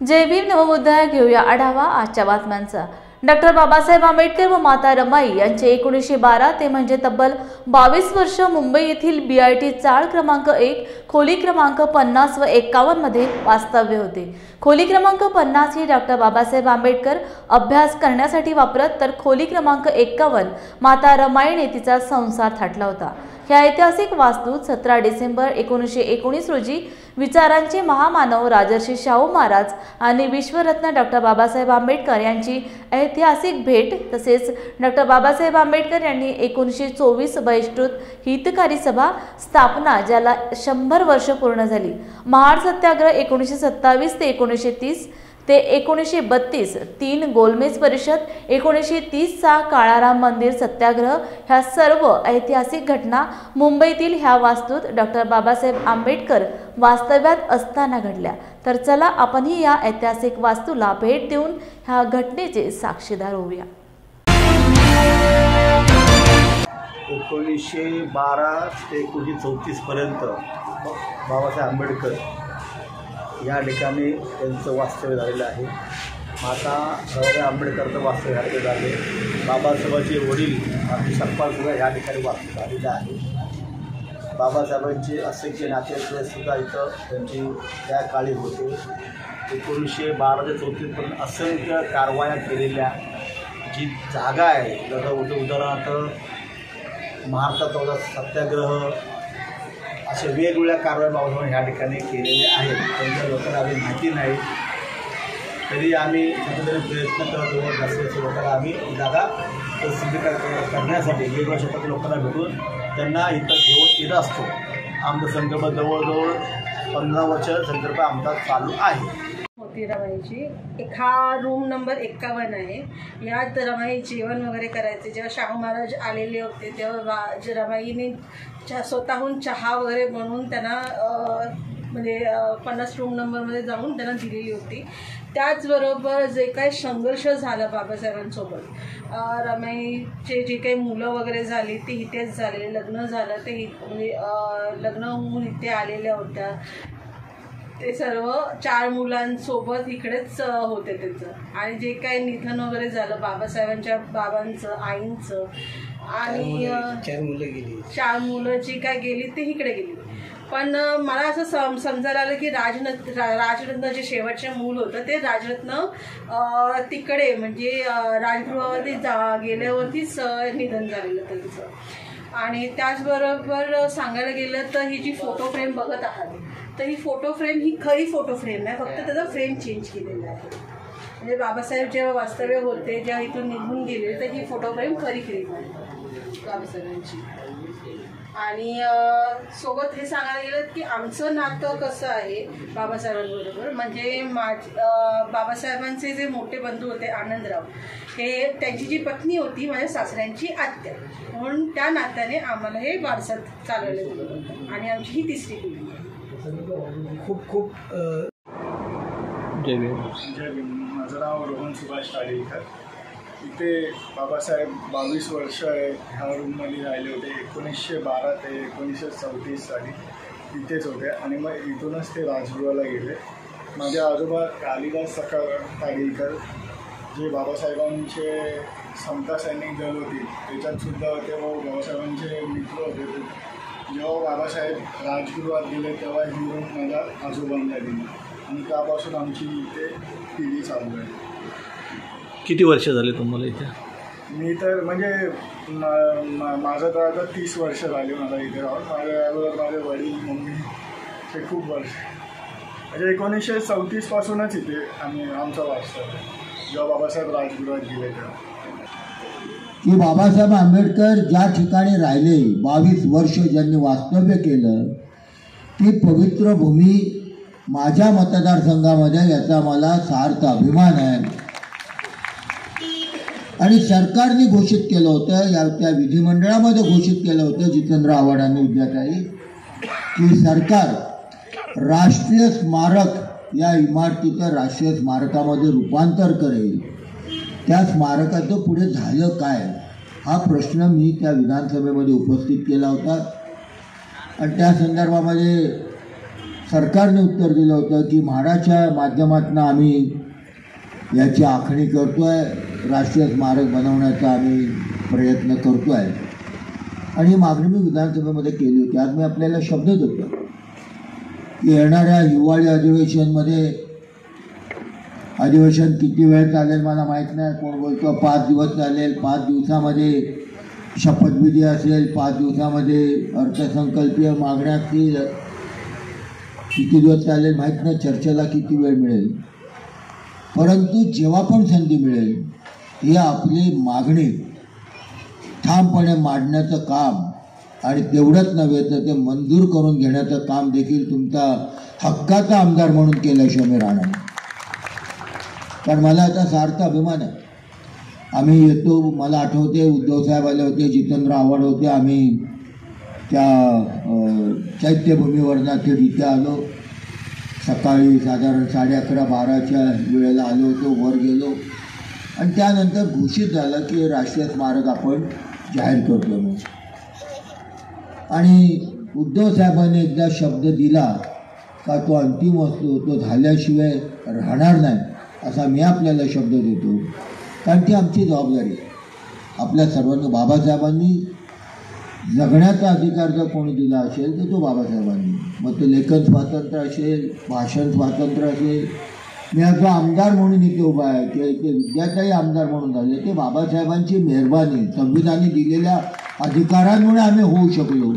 जय भीम नवबुद्धाय घेऊया आढावा आजच्या बातम्यांचा। डॉक्टर बाबासाहेब आंबेडकर व माता रमाई यांचे 1912 ते म्हणजे तब्बल 22 वर्ष मुंबई येथील BIT चाळ क्रमांक 1 खोली क्रमांक 50 व 51 मध्ये वास्तव्य होते। खोली क्रमांक 50 ही डॉक्टर बाबासाहेब आंबेडकर अभ्यास करण्यासाठी वापरत, तर खोली क्रमांक 51 माता रमाईने तिचा संसार थाटला होता। ह्या ऐतिहासिक वास्तूत 17 डिसेंबर 1919 रोजी विचारांचे महामानव राजर्षी शाहू महाराज आणि विश्वरत्न डॉक्टर बाबासाहेब आंबेडकर यांची ऐतिहासिक भेट, तसेच डॉक्टर बाबासाहेब आंबेडकर यांनी 1924 बहिष्कृत हितकारी सभा स्थापना, ज्याला 100 वर्ष पूर्ण झाली, महाड सत्याग्रह 1927 ते 1930 ते 1932, 3 गोलमेज परिषद 1930 चा काळाराम मंदिर सत्याग्रह, ह्या सर्व ऐतिहासिक घटना मुंबईतील ह्या वास्तूत डॉक्टर बाबासाहेब आंबेडकर वास्तव्यात असताना घडल्या। तर चला आपणही या ऐतिहासिक वास्तूला भेट देऊन ह्या घटनेचे साक्षीदार होऊया। 1912 ते 1934 पर्यंत बाबासाहेब आंबेडकर या ठिकाणी त्यांचं वास्तव्य झालेलं आहे। माता रमाई आंबेडकरचं वास्तव्य झालेलं आहे। बाबासाहेबांचे वडील शप्पासुद्धा या ठिकाणी वास्तव्य झालेलं आहे। बाबासाहेबांचे असंख्य नातेवाईकसुद्धा इथं त्यांची त्या काळी होते। 1912 ते 34 पर्यंत असंख्य कारवाया केलेल्या जी जागा आहे, जसं उदाहरणार्थ महाराष्ट्रात सत्याग्रह, असे वेगवेगळ्या कारवाया बाबासाहेबांनी ह्या ठिकाणी केलेल्या आहेत। त्यांच्या लोकांना आम्ही माहिती नाही, तरी आम्ही कुठेतरी प्रयत्न करत आहोत। जास्तीत लोकांना आम्ही जागा प्रसिद्ध करण्यासाठी वेगवेगळ्या क्षेत्रातील लोकांना भेटून त्यांना इथं घेऊन येत असतो। आमचा संकल्प जवळजवळ 15 वर्ष संकल्प आमचा चालू आहे। होती रमाईची हा रूम नंबर 51 आहे। यात रमाई जेवण वगैरे करायचे। जेव्हा शाहू महाराज आलेले होते तेव्हा रमाईने स्वतःहून चहा वगैरे बनवून त्यांना म्हणजे 50 रूम नंबरमध्ये जाऊन त्यांना दिलेली होती। त्याचबरोबर जे काही संघर्ष झाला बाबासाहेबांसोबत, रमाईचे जे काही मुलं वगैरे झाली ते इथेच झाले, लग्न झालं ते म्हणजे लग्न होऊन इथे आलेल्या होत्या। ते सर्व 4 मुलांसोबत इकडेच होते त्यांचं। आणि जे काही निधन वगैरे झालं बाबासाहेबांच्या बाबांचं, आईंचं, आणि 4 मुलं जी काय गेली ते इकडे गेली। पण मला असं समजायला आलं की राजरत्न जे शेवटचे मूल होतं ते राजरत्न तिकडे म्हणजे राजगृहावरती गेल्यावरतीच निधन झालेलं त्यांचं। आणि त्याचबरोबर सांगायला गेलं तर ही जी फोटो फ्रेम बघत आहात, तर ही फोटो फ्रेम ही खरी फोटो फ्रेम आहे, फक्त त्याचा फ्रेम चेंज केलेला आहे। म्हणजे बाबासाहेब जेव्हा वास्तव्य होते, जेव्हा इथून निघून गेले, तर ही फोटो फ्रेम खरी फ्रेम आहे बाबासाहेबांची। आणि सोबत हे सांगायला गेलं की आमचं नातं कसं आहे बाबासाहेबांबरोबर, म्हणजे बाबासाहेबांचे जे मोठे बंधू होते आनंदराव, हे त्यांची जी पत्नी होती माझ्या सासऱ्यांची आत्या, म्हणून त्या नात्याने आम्हाला हे वारसा चालवलं गेलं होतं। आणि आमची ही 3री पिढी आहे। खूप खूप जय भीम। माझं नाव रोहन सुभाष ताडेकर। इथे बाबासाहेब 22 वर्ष ह्या रूममध्ये राहिले होते। 1912 ते 1934 साली इथेच होते आणि मग इथूनच ते राजगृहाला गेले। माझे आजोबा कालिदास सखाराम ताडेकर, जे बाबासाहेबांचे समता सैनिक दल होती त्याच्यातसुद्धा होते व बाबासाहेबांचे मित्र होते। जेव्हा बाबासाहेब राजगृहात गेले तेव्हा ही रूम माझ्या आजोबांना दिली आणि त्यापासून आमची इथे पिढी चालू आहे। किती वर्ष झाले तुम्हाला इथे? मी तर म्हणजे माझं तर आता 30 वर्ष झाली मला इथे राहून। माझ्याबरोबर माझे वडील, मम्मी हे खूप वर्ष, म्हणजे 1934 पासूनच इथे आमचा वास्तव आहे, जेव्हा बाबासाहेब राजगृहात गेले तेव्हा। की बाबासाहेब आंबेडकर ज्या ठिकाणी राहिले, 22 वर्ष ज्यांनी वास्तव्य केलं, ती पवित्र भूमी माझ्या मतदारसंघामध्ये, याचा मला सार्थ अभिमान आहे। आणि सरकारने घोषित केलं होतं, त्या विधिमंडळामध्ये घोषित केलं होतं जितेंद्र आव्हाड आणि विद्याताई, की सरकार राष्ट्रीय स्मारक या इमारतीचं राष्ट्रीय स्मारकामध्ये रूपांतर करेल। त्या स्मारकाचं पुढे झालं काय, हा प्रश्न मी त्या विधानसभेमध्ये उपस्थित केला होता। आणि त्या संदर्भामध्ये सरकारने उत्तर दिलं होतं की म्हाडाच्या माध्यमातून आम्ही याची आखणी करतोय, राष्ट्रीय स्मारक बनवण्याचा आम्ही प्रयत्न करतोय आणि ही मागणी मी विधानसभेमध्ये केली होती. आज मी आपल्याला शब्द देतो की येणाऱ्या हिवाळी अधिवेशन किती वेळ चालेल मला माहीत नाही. कोण बोलतो 5 दिवस चालेल, 5 दिवसामध्ये शपथविधी असेल, 5 दिवसामध्ये अर्थसंकल्पीय मागण्या असतील, किती दिवस चालेल माहीत नाही, चर्चेला किती वेळ मिळेल. परंतु जेव्हा पण संधी मिळेल ही आपली मागणी ठामपणे मांडण्याचं काम आणि तेवढंच नव्हे तर ते मंजूर करून घेण्याचं काम देखील तुमचा हक्काचा आमदार म्हणून केल्याशिवाय मी राहणार. कारण मला आता सार्थ अभिमान आहे. आम्ही येतो, मला आठवते उद्धव साहेब आले होते, जितेंद्र आव्हाड होते, आम्ही त्या चैत्यभूमीवरनं ते इथे आलो. सकाळी साधारण 11:30-12च्या वेळेला आलो होतो, वर गेलो आणि त्यानंतर घोषित झालं की राष्ट्रीय स्मारक आपण जाहीर करतो म्हणून. आणि उद्धव साहेबांनी एकदा शब्द दिला का तो अंतिम असतो, तो झाल्याशिवाय राहणार नाही असा मी आपल्याला शब्द देतो. कारण ती आमची जबाबदारी आहे. आपल्या सर्वांना बाबासाहेबांनी जगण्याचा अधिकार जर कोणी दिला असेल तर तो बाबासाहेबांनी. मग तो लेखन स्वातंत्र्य असेल, भाषण स्वातंत्र्य असेल. मी जो आमदार म्हणून इथे उभा आहे किंवा इथे विद्यार्थी आमदार म्हणून झाले ते बाबासाहेबांची मेहरबानी, संविधानाने दिलेल्या अधिकारांमुळे आम्ही होऊ शकलो.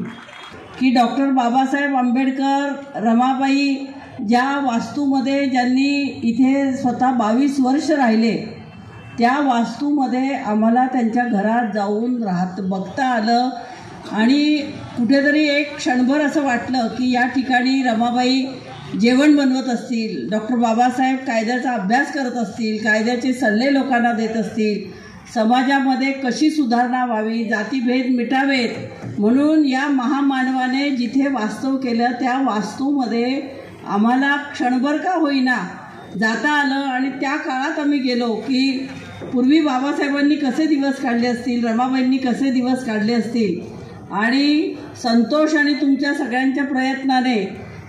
की डॉक्टर बाबासाहेब आंबेडकर, रमाबाई ज्या वास्तूमध्ये ज्यांनी इथे स्वतः 22 वर्ष राहिले त्या वास्तूमध्ये आम्हाला त्यांच्या घरात जाऊन बघता आलं आणि कुठेतरी एक क्षणभर असं वाटलं की या ठिकाणी रमाबाई जेवण बनवत असतील, डॉक्टर बाबासाहेब कायद्याचा अभ्यास करत असतील, कायद्याचे सल्ले लोकांना देत असतील, समाजामध्ये कशी सुधारणा व्हावी, जातीभेद मिटावेत म्हणून या महामानवाने जिथे वास्तव केलं त्या वास्तूमध्ये आम्हाला क्षणभर का होईना जाता आलं. आणि त्या काळात आम्ही गेलो की पूर्वी बाबासाहेबांनी कसे दिवस काढले असतील, रमाबाईंनी कसे दिवस काढले असतील. आणि संतोष आणि तुमच्या सगळ्यांच्या प्रयत्नाने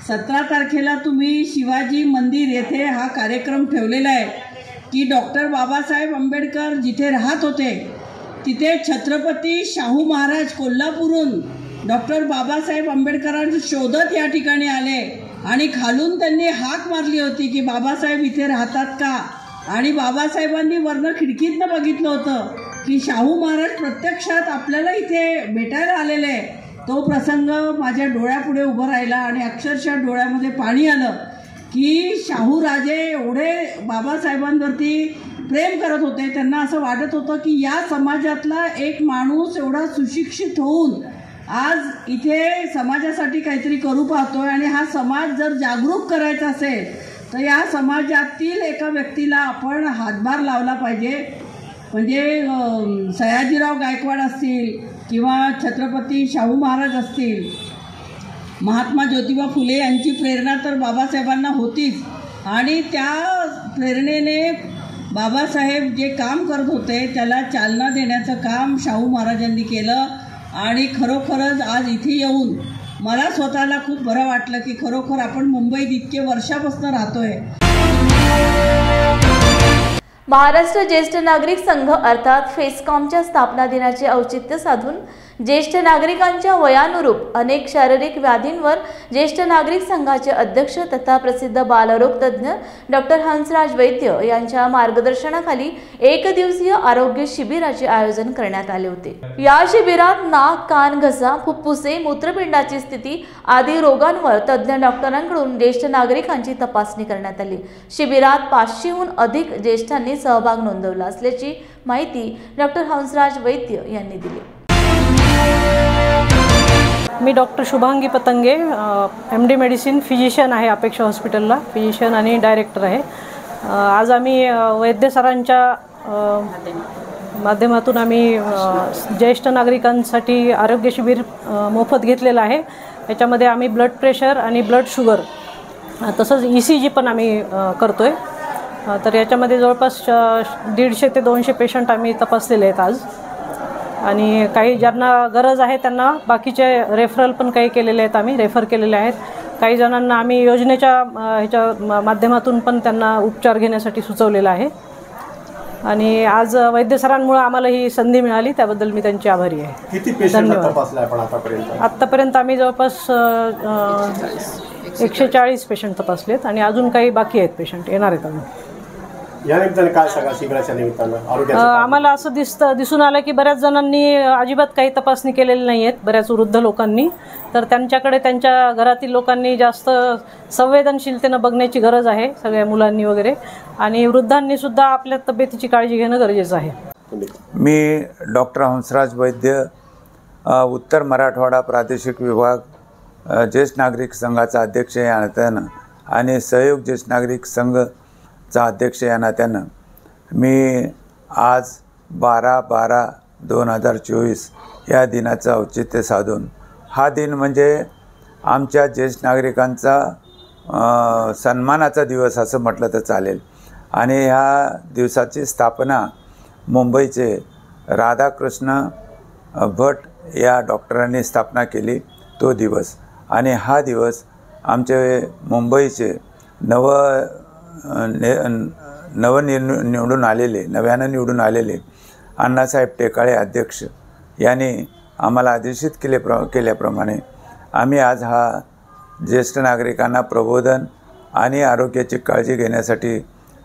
17 तारखेला तुम्ही शिवाजी मंदिर येथे हा कार्यक्रम ठेवलेला आहे की डॉक्टर बाबासाहेब आंबेडकर जिथे राहत होते तिथे छत्रपती शाहू महाराज कोल्हापूरहून डॉक्टर बाबासाहेब आंबेडकरांना शोधत या ठिकाणी आले आणि खालून त्यांनी हाक मारली होती की बाबासाहेब इथे राहतात का. आणि बाबासाहेबांनी वरनं खिडकीतनं बघितलं होतं की शाहू महाराज प्रत्यक्षात आपल्याला इथे भेटायला आलेले. तो प्रसंग माझ्या डोळ्यापुढे उभं राहिला आणि अक्षरशः डोळ्यामध्ये पाणी आलं की शाहू राजे एवढे बाबासाहेबांवरती प्रेम करत होते. त्यांना असं वाटत होतं की या समाजातला एक माणूस एवढा सुशिक्षित होऊन आज इथे समाजासाठी काहीतरी करू पाहतोय आणि हा समाज जर जागरूक करायचा असेल तर या समाजातील एका व्यक्तीला आपण हातभार लावला पाहिजे. म्हणजे सयाजीराव गायकवाड असतील किंवा छत्रपती शाहू महाराज असतील, महात्मा ज्योतिबा फुले यांची प्रेरणा तर बाबासाहेबांना होतीच आणि त्या प्रेरणेने बाबासाहेब जे काम करत होते त्याला चालना देण्याचं काम शाहू महाराजांनी केलं. आणि खरोखरच आज इथे येऊन मला स्वतःला खूप बरं वाटलं की खरोखर आपण मुंबईत इतके वर्षापासून राहतोय. महाराष्ट्र ज्येष्ठ नागरिक संघ अर्थात फेस्कॉमच्या स्थापना दिनाचे औचित्य साधून ज्येष्ठ नागरिकांच्या वयानुरूप अनेक शारीरिक व्याधींवर ज्येष्ठ नागरिक संघाचे अध्यक्ष तथा प्रसिद्ध बालरोग तज्ज्ञ डॉक्टर हंसराज वैद्य यांच्या मार्गदर्शनाखाली 1 दिवसीय आरोग्य शिबिराचे आयोजन करण्यात आले होते. या शिबिरात नाक, कान, घसा, फुफ्फुसे, मूत्रपिंडाची स्थिती आदी रोगांवर तज्ज्ञ डॉक्टरांकडून ज्येष्ठ नागरिकांची तपासणी करण्यात आली. शिबिरात 500हून अधिक ज्येष्ठांनी सहभाग नोंदवला असल्याची माहिती डॉक्टर हंसराज वैद्य यांनी दिली. मी doctor Shubhangi Patange, MD medicine physician आहे अपेक्षा हॉस्पिटलला, फिजिशियन आणि डायरेक्टर आहे. आज आम्ही वैद्य सरांच्या माध्यमातून आम्ही ज्येष्ठ नागरिकांसाठी आरोग्य शिबिर मोफत घेतलेलं आहे. याच्यामध्ये आम्ही ब्लड प्रेशर आणि ब्लड शुगर तसंच ECG पण आम्ही करतो आहे. तर याच्यामध्ये जवळपास 150 ते 200 पेशंट आम्ही तपासलेले आहेत आज. आणि काही ज्यांना गरज आहे त्यांना बाकीचे रेफरल पण काही केलेले आहेत, आम्ही रेफर केलेले आहेत. काही जणांना आम्ही योजनेच्या ह्याच्या माध्यमातून पण त्यांना उपचार घेण्यासाठी सुचवलेलं आहे आणि आज वैद्य सरांमुळे आम्हाला ही संधी मिळाली, त्याबद्दल मी त्यांची आभारी आहे. किती पेशंट तपासले आपण आत्तापर्यंत आम्ही जवळपास 140 पेशंट तपासलेत आणि अजून काही बाकी आहेत पेशंट येणार आहेत अजून. या निमित्ताने काय सांगा शिबिराच्या निमित्तानं आम्हाला असं दिसून आलं की बऱ्याच जणांनी अजिबात काही तपासणी केलेली नाही आहेत, बऱ्याच वृद्ध लोकांनी. तर त्यांच्याकडे त्यांच्या घरातील लोकांनी जास्त संवेदनशीलतेनं बघण्याची गरज आहे, सगळ्या मुलांनी वगैरे, आणि वृद्धांनी सुद्धा आपल्या तब्येतीची काळजी घेणं गरजेचं आहे. मी डॉक्टर हंसराज वैद्य, उत्तर मराठवाडा प्रादेशिक विभाग ज्येष्ठ नागरिक संघाचा अध्यक्ष या नात्यानं आणि सहयोग ज्येष्ठ नागरिक संघचा अध्यक्ष या नात्यानं मी आज 12/12/2024 या दिनाचं औचित्य साधून, हा दिन म्हणजे आमच्या ज्येष्ठ नागरिकांचा सन्मानाचा दिवस असं म्हटलं तर चालेल. आणि ह्या दिवसाची स्थापना मुंबईचे राधाकृष्ण भट या डॉक्टरांनी स्थापना केली तो दिवस. आणि हा दिवस आमचे मुंबईचे नव्यानं निवडून आलेले अण्णासाहेब टेकाळे अध्यक्ष यांनी आम्हाला आदेशित केल्याप्रमाणे आम्ही आज हा ज्येष्ठ नागरिकांना प्रबोधन आणि आरोग्याची काळजी घेण्यासाठी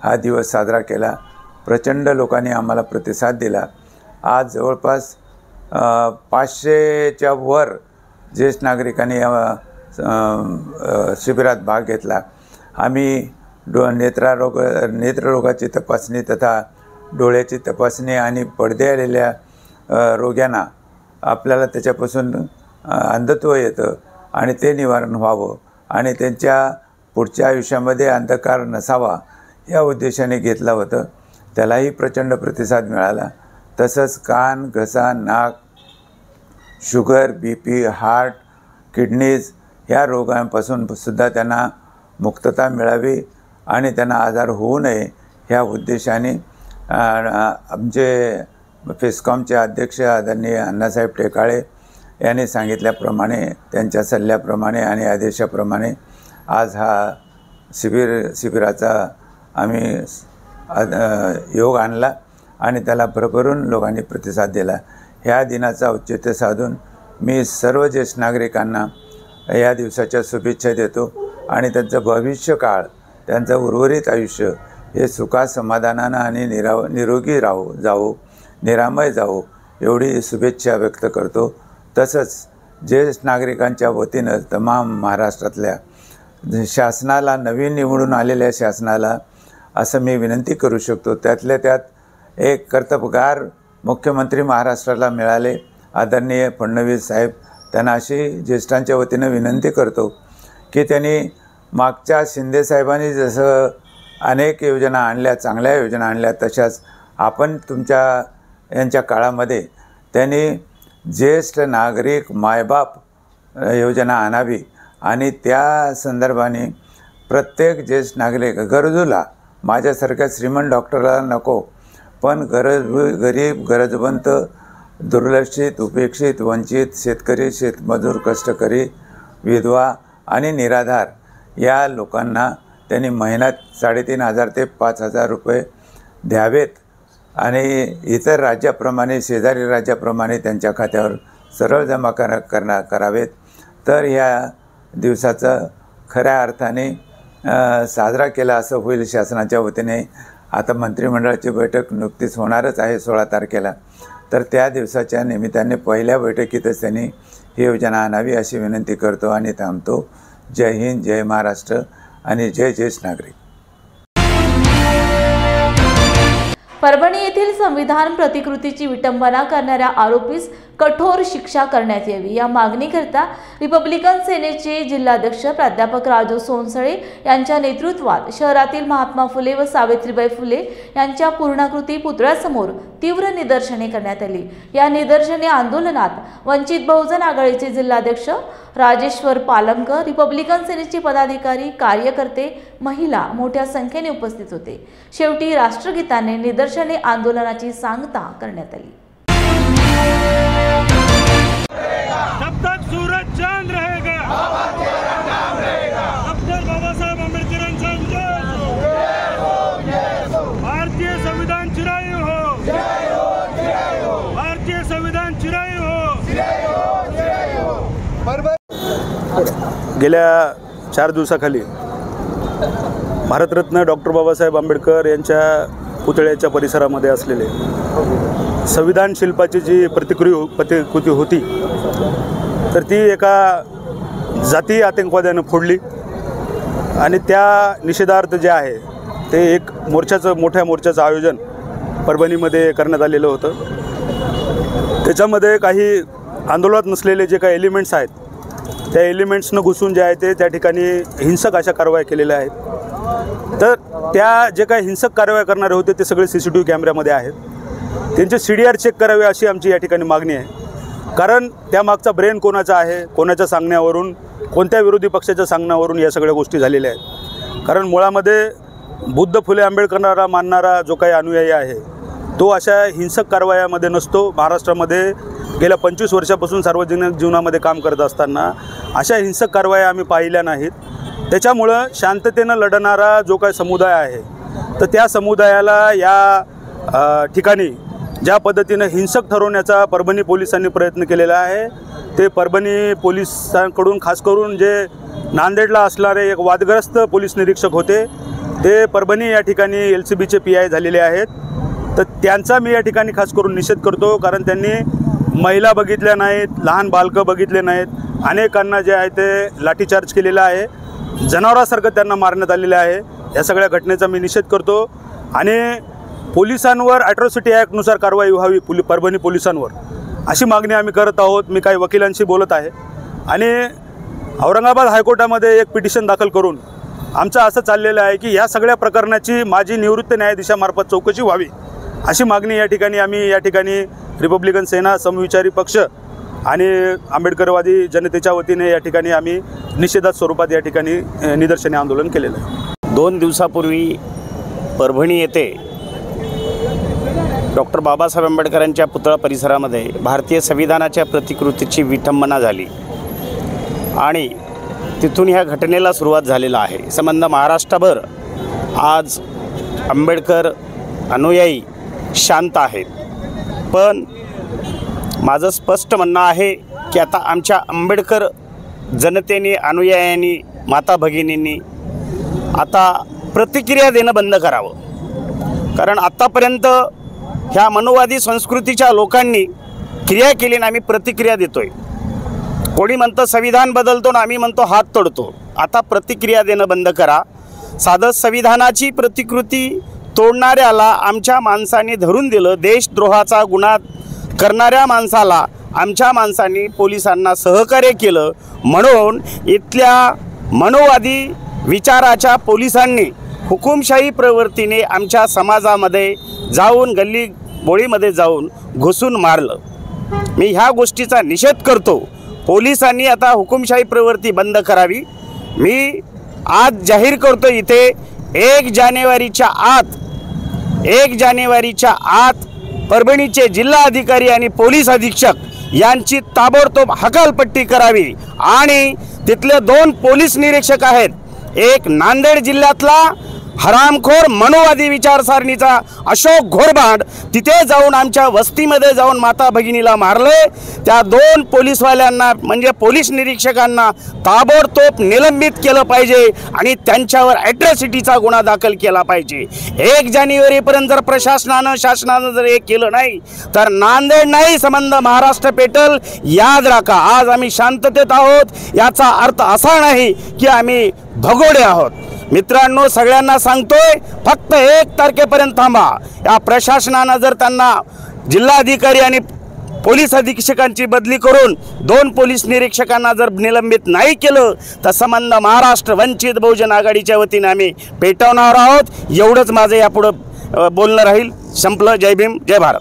हा दिवस साजरा केला. प्रचंड लोकांनी आम्हाला प्रतिसाद दिला. आज जवळपास 500च्या वर ज्येष्ठ नागरिकांनी या शिबिरात भाग घेतला. आम्ही नेत्ररोगाची तपासणी तथा डोळ्याची तपासणी आणि पडदे आलेल्या रोग्यांना आपल्याला त्याच्यापासून अंधत्व येतं आणि ते निवारण व्हावं आणि त्यांच्या पुढच्या आयुष्यामध्ये अंधकार नसावा या उद्देशाने घेतलं होतं. त्यालाही प्रचंड प्रतिसाद मिळाला. तसंच कान, घसा, नाक, शुगर, BP, हार्ट, किडनीज ह्या रोगांपासून सुद्धा त्यांना मुक्तता मिळावी आणि त्यांना आजार होऊ नये ह्या उद्देशाने आमचे फिस्कॉमचे अध्यक्ष आदरणीय अण्णासाहेब टेकाळे यांनी सांगितल्याप्रमाणे, त्यांच्या सल्ल्याप्रमाणे आणि आदेशाप्रमाणे आज हा शिबिराचा आम्ही योग आणला आणि त्याला भरभरून लोकांनी प्रतिसाद दिला. ह्या दिनाचं औचित्य साधून मी सर्व ज्येष्ठ नागरिकांना या दिवसाच्या शुभेच्छा देतो आणि त्यांचं भविष्यकाळ, त्यांचं उर्वरित आयुष्य हे सुखा समाधानानं आणि निरोगी निरामय जावो एवढी शुभेच्छा व्यक्त करतो. तसंच ज्येष्ठ नागरिकांच्या वतीनं तमाम महाराष्ट्रातल्या शासनाला, नवीन निवडून आलेल्या शासनाला असं मी विनंती करू शकतो, त्यातल्या त्यात एक कर्तबगार मुख्यमंत्री महाराष्ट्राला मिळाले आदरणीय फडणवीस साहेब. त्यांना अशी ज्येष्ठांच्या वतीनं विनंती करतो की त्यांनी मागच्या शिंदेसाहेबांनी जसं अनेक योजना आणल्या, चांगल्या योजना आणल्या, तशाच आपण यांच्या काळामध्ये त्यांनी ज्येष्ठ नागरिक मायबाप योजना आणावी आणि त्या संदर्भाने प्रत्येक ज्येष्ठ नागरिक गरजूला, माझ्यासारख्या श्रीमंत डॉक्टरला नको, पण गरीब, गरजवंत, दुर्लक्षित, उपेक्षित, वंचित, शेतकरी, शेतमजूर, कष्टकरी, विधवा आणि निराधार या लोकांना त्यांनी महिन्यात 3,500 ते 5,000 रुपये द्यावेत आणि इतर राज्याप्रमाणे, शेजारी राज्याप्रमाणे त्यांच्या खात्यावर सरळ जमा करावेत. तर ह्या दिवसाचं खऱ्या अर्थाने साजरा केला असं होईल शासनाच्या वतीने. आता मंत्रिमंडळाची बैठक नुकतीच होणारच आहे 16 तारखेला. तर त्या दिवसाच्या निमित्ताने पहिल्या बैठकीतच त्यांनी ही योजना आणावी अशी विनंती करतो आणि थांबतो. जय हिंद, जय महाराष्ट्र आणि जय ज्येष्ठ नागरिक. परभणी येथील संविधान प्रतिकृतीची विटंबना करणाऱ्या आरोपीस कठोर शिक्षा करण्यात यावी या मागणीकरता रिपब्लिकन सेनेचे जिल्हाध्यक्ष प्राध्यापक राजू सोनसळे यांच्या नेतृत्वात शहरातील महात्मा फुले व सावित्रीबाई फुले यांच्या पूर्णाकृती पुतळ्यासमोर तीव्र निदर्शने करण्यात आली. या निदर्शने आंदोलनात वंचित बहुजन आघाडीचे जिल्हाध्यक्ष राजेश्वर पालमकर, रिपब्लिकन सेनेचे पदाधिकारी, कार्यकर्ते, महिला मोठ्या संख्येने उपस्थित होते. शेवटी राष्ट्रगीताने निदर्शने आंदोलनाची सांगता करण्यात आली. जब तक सूरज चांद रहेगा गेल्या 4 दिवसाखाली भारतरत्न डॉक्टर बाबासाहेब आंबेडकर यांच्या पुतळ्याच्या परिसरामध्ये असलेले संविधान शिल्पाची जी प्रतिकृती होती तर ती एका जाती आतंकवाद्यानं फोडली आणि त्या निषेधार्थ जे आहे ते एक मोठ्या मोर्चाचं आयोजन परभणीमध्ये करण्यात आलेलं होतं। त्याच्यामध्ये काही आंदोलनात नसलेले जे काही एलिमेंट्स आहेत त्या एलिमेंट्सनं घुसून जे आहे ते त्या ठिकाणी हिंसक अशा कारवाया केलेल्या आहेत। तर त्या जे काही हिंसक कारवाया करणारे होते ते सगळे CCTV कॅमेऱ्यामध्ये आहेत, त्यांचे CDR चेक करावे अशी आमची या ठिकाणी मागणी आहे। कारण त्यामागचा ब्रेन कोणाचा आहे, कोणाच्या सांगण्यावरून, कोणत्या विरोधी पक्षाच्या सांगण्यावरून या सगळ्या गोष्टी झालेल्या आहेत। कारण मुळामध्ये बुद्ध फुले आंबेडकरांना मानणारा जो काही अनुयायी आहे तो अशा हिंसक कारवायामध्ये नसतो। महाराष्ट्रामध्ये गेल्या 25 वर्षापासून सार्वजनिक जीवनामध्ये काम करत असताना अशा हिंसक कारवाया आम्ही पाहिल्या नाहीत। त्याच्यामुळं शांततेनं लढणारा जो काही समुदाय आहे तर त्या समुदायाला या ठिकाणी ज्या पद्धतीनं हिंसक ठरवण्याचा परभणी पोलिसांनी प्रयत्न केलेला आहे ते परभणी पोलिसांकडून खास करून जे नांदेडला असणारे एक वादग्रस्त पोलीस निरीक्षक होते ते परभणी या ठिकाणी LCBचे PI झालेले आहेत। तर त्यांचा मी या ठिकाणी खास करून निषेध करतो, कारण त्यांनी महिला बघितल्या नाहीत, लहान बालकं बघितले नाहीत, अनेकांना जे आहे ते लाठीचार्ज केलेला आहे, जनावरासारखं त्यांना मारण्यात आलेलं आहे। या सगळ्या घटनेचा मी निषेध करतो आणि पोलिसांवर ॲट्रॉसिटी ॲक्टनुसार कारवाई व्हावी परभणी पोलिसांवर अशी मागणी आम्ही करत आहोत। मी काही वकिलांशी बोलत आहे आणि औरंगाबाद हायकोर्टामध्ये एक पिटिशन दाखल करून आमचं असं चाललेलं आहे की या सगळ्या प्रकरणाची माजी निवृत्त न्यायाधीशामार्फत चौकशी व्हावी अशी मागणी आम्ही या ठिकाणी रिपब्लिकन सेना, समविचारी पक्ष आणि आंबेडकरवादी जनतेच्या वतीने या ठिकाणी आम्ही निषेधात स्वरूपात या ठिकाणी निदर्शने आंदोलन केलेलं आहे। 2 दिवसापूर्वी परभणी येथे डॉक्टर बाबासाहेब आंबेडकरांच्या पुतळा परिसरामध्ये भारतीय संविधानाच्या प्रतिकृतीची विटंबना झाली आणि तिथून ह्या घटनेला सुरुवात झालेला आहे। संबंध महाराष्ट्रभर आज आंबेडकर अनुयायी शांत आहेत, पण माझं स्पष्ट म्हणणं आहे की आता आमच्या आंबेडकर जनतेने, अनुयायांनी, माता भगिनींनी आता प्रतिक्रिया देणं बंद करावं। कारण आत्तापर्यंत ह्या मनोवादी संस्कृतीच्या लोकांनी क्रिया केली आणि आम्ही प्रतिक्रिया देतोय। कोणी म्हणतं संविधान बदलतो आणि आम्ही म्हणतो हात तोडतो। आता प्रतिक्रिया देणं बंद करा। साधं संविधानाची प्रतिकृती तोडणाऱ्याला आमच्या माणसाने धरून दिलं, देशद्रोहाचा गुन्हा करणाऱ्या माणसाला आमच्या माणसांनी पोलिसांना सहकार्य केलं, म्हणून इथल्या मनोवादी विचाराच्या पोलिसांनी हुकुमशाही प्रवृत्तीने आमच्या समाजामध्ये जाऊन, गल्ली बोळीमध्ये जाऊन घुसून मारलं। मी ह्या गोष्टीचा निषेध करतो। पोलिसांनी आता हुकुमशाही प्रवृत्ती बंद करावी। मी आज जाहीर करतो इथे 1 जानेवारीच्या आत परभणीचे जिल्हा अधिकारी आणि पोलीस अधीक्षक यांची ताबडतोब हकालपट्टी करावी आणि तिथले 2 पोलीस निरीक्षक आहेत, एक नांदेड जिल्ह्यातला हरामखोर मनोवादी विचारसरणीचा अशोक घोरबाड, तिथे जाऊन आमच्या वस्तीमध्ये जाऊन माता भगिनीला मारले। त्या 2 पोलीसवाल्यांना म्हणजे पोलीस निरीक्षकांना ताबडतोब निलंबित केलं पाहिजे आणि त्यांच्यावर ॲट्रॉसिटीचा गुन्हा दाखल केला पाहिजे। 1 जानेवारीपर्यंत जर शासनानं जर हे केलं नाही तर नांदेड नाही संबंध महाराष्ट्र पेटल, याद राखा। आज आम्ही शांततेत आहोत याचा अर्थ असा नाही की आम्ही भगोडे आहोत। मित्रांनो, सगळ्यांना सांगतोय फक्त 1 तारखेपर्यंत थांबा। या प्रशासनानं जर त्यांना जिल्हाधिकारी आणि पोलीस अधीक्षकांची बदली करून 2 पोलीस निरीक्षकांना जर निलंबित नाही केलं तर संबंध महाराष्ट्र वंचित बहुजन आघाडीच्या वतीने आम्ही पेटवणार आहोत। एवढंच माझं यापुढं बोलणं राहील। संपलं। जय भीम, जय भारत।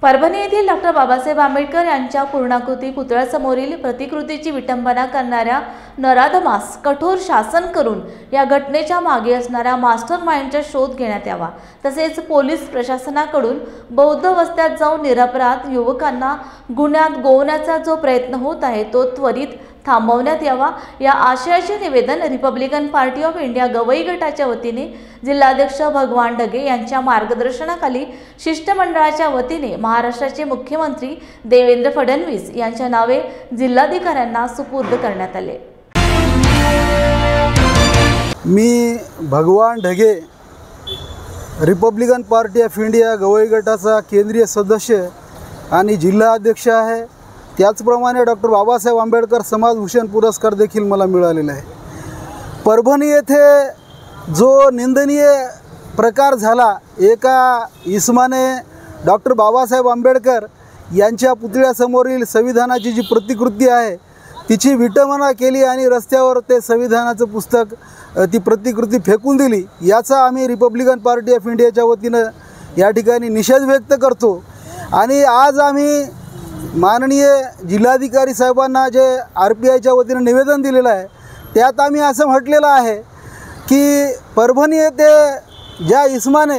परभणी येथील डॉक्टर बाबासाहेब आंबेडकर यांच्या पूर्णाकृती पुतळ्यासमोरील प्रतिकृतीची विटंबना करणाऱ्या नराधमास कठोर शासन करून या घटनेच्या मागे असणाऱ्या मास्टर माइंडचा शोध घेण्यात यावा। तसेच पोलीस प्रशासनाकडून बौद्ध वस्त्यात जाऊन निरपराध युवकांना गुन्ह्यात गोवण्याचा जो प्रयत्न होत आहे तो त्वरित थांबवण्यात यावा या आशयाचे निवेदन Republican party of India Gavai गटाच्या वतीने जिल्हाध्यक्ष भगवान ढगे यांच्या मार्गदर्शनाखाली शिष्टमंडळाच्या वतीने महाराष्ट्राचे मुख्यमंत्री देवेंद्र फडणवीस यांच्या नावे जिल्हाधिकाऱ्यांना सुपूर्द करण्यात आले। मी भगवान Dhage Republican party of India Gavai गटाचा केंद्रीय सदस्य आणि जिल्हा अध्यक्ष आहे। त्याचप्रमाणे डॉक्टर बाबासाहेब आंबेडकर समाजभूषण पुरस्कार देखील मला मिळालेला आहे। परभणी येथे जो निंदनीय प्रकार झाला, एका इसमाने डॉक्टर बाबासाहेब आंबेडकर यांच्या पुतळ्यासमोरील संविधानाची जी प्रतिकृती आहे तिची विटंबना केली आणि रस्त्यावर ते संविधानाचं पुस्तक ती प्रतिकृती फेकून दिली, याचा आम्ही रिपब्लिकन पार्टी ऑफ इंडियाच्या वतीनं या ठिकाणी निषेध व्यक्त करतो। आणि आज आम्ही माननीय जिल्हाधिकारी साहेबांना जे RPIच्या वतीनं निवेदन दिलेलं आहे त्यात आम्ही असं म्हटलेलं आहे की परभणी येथे ज्या इसमाने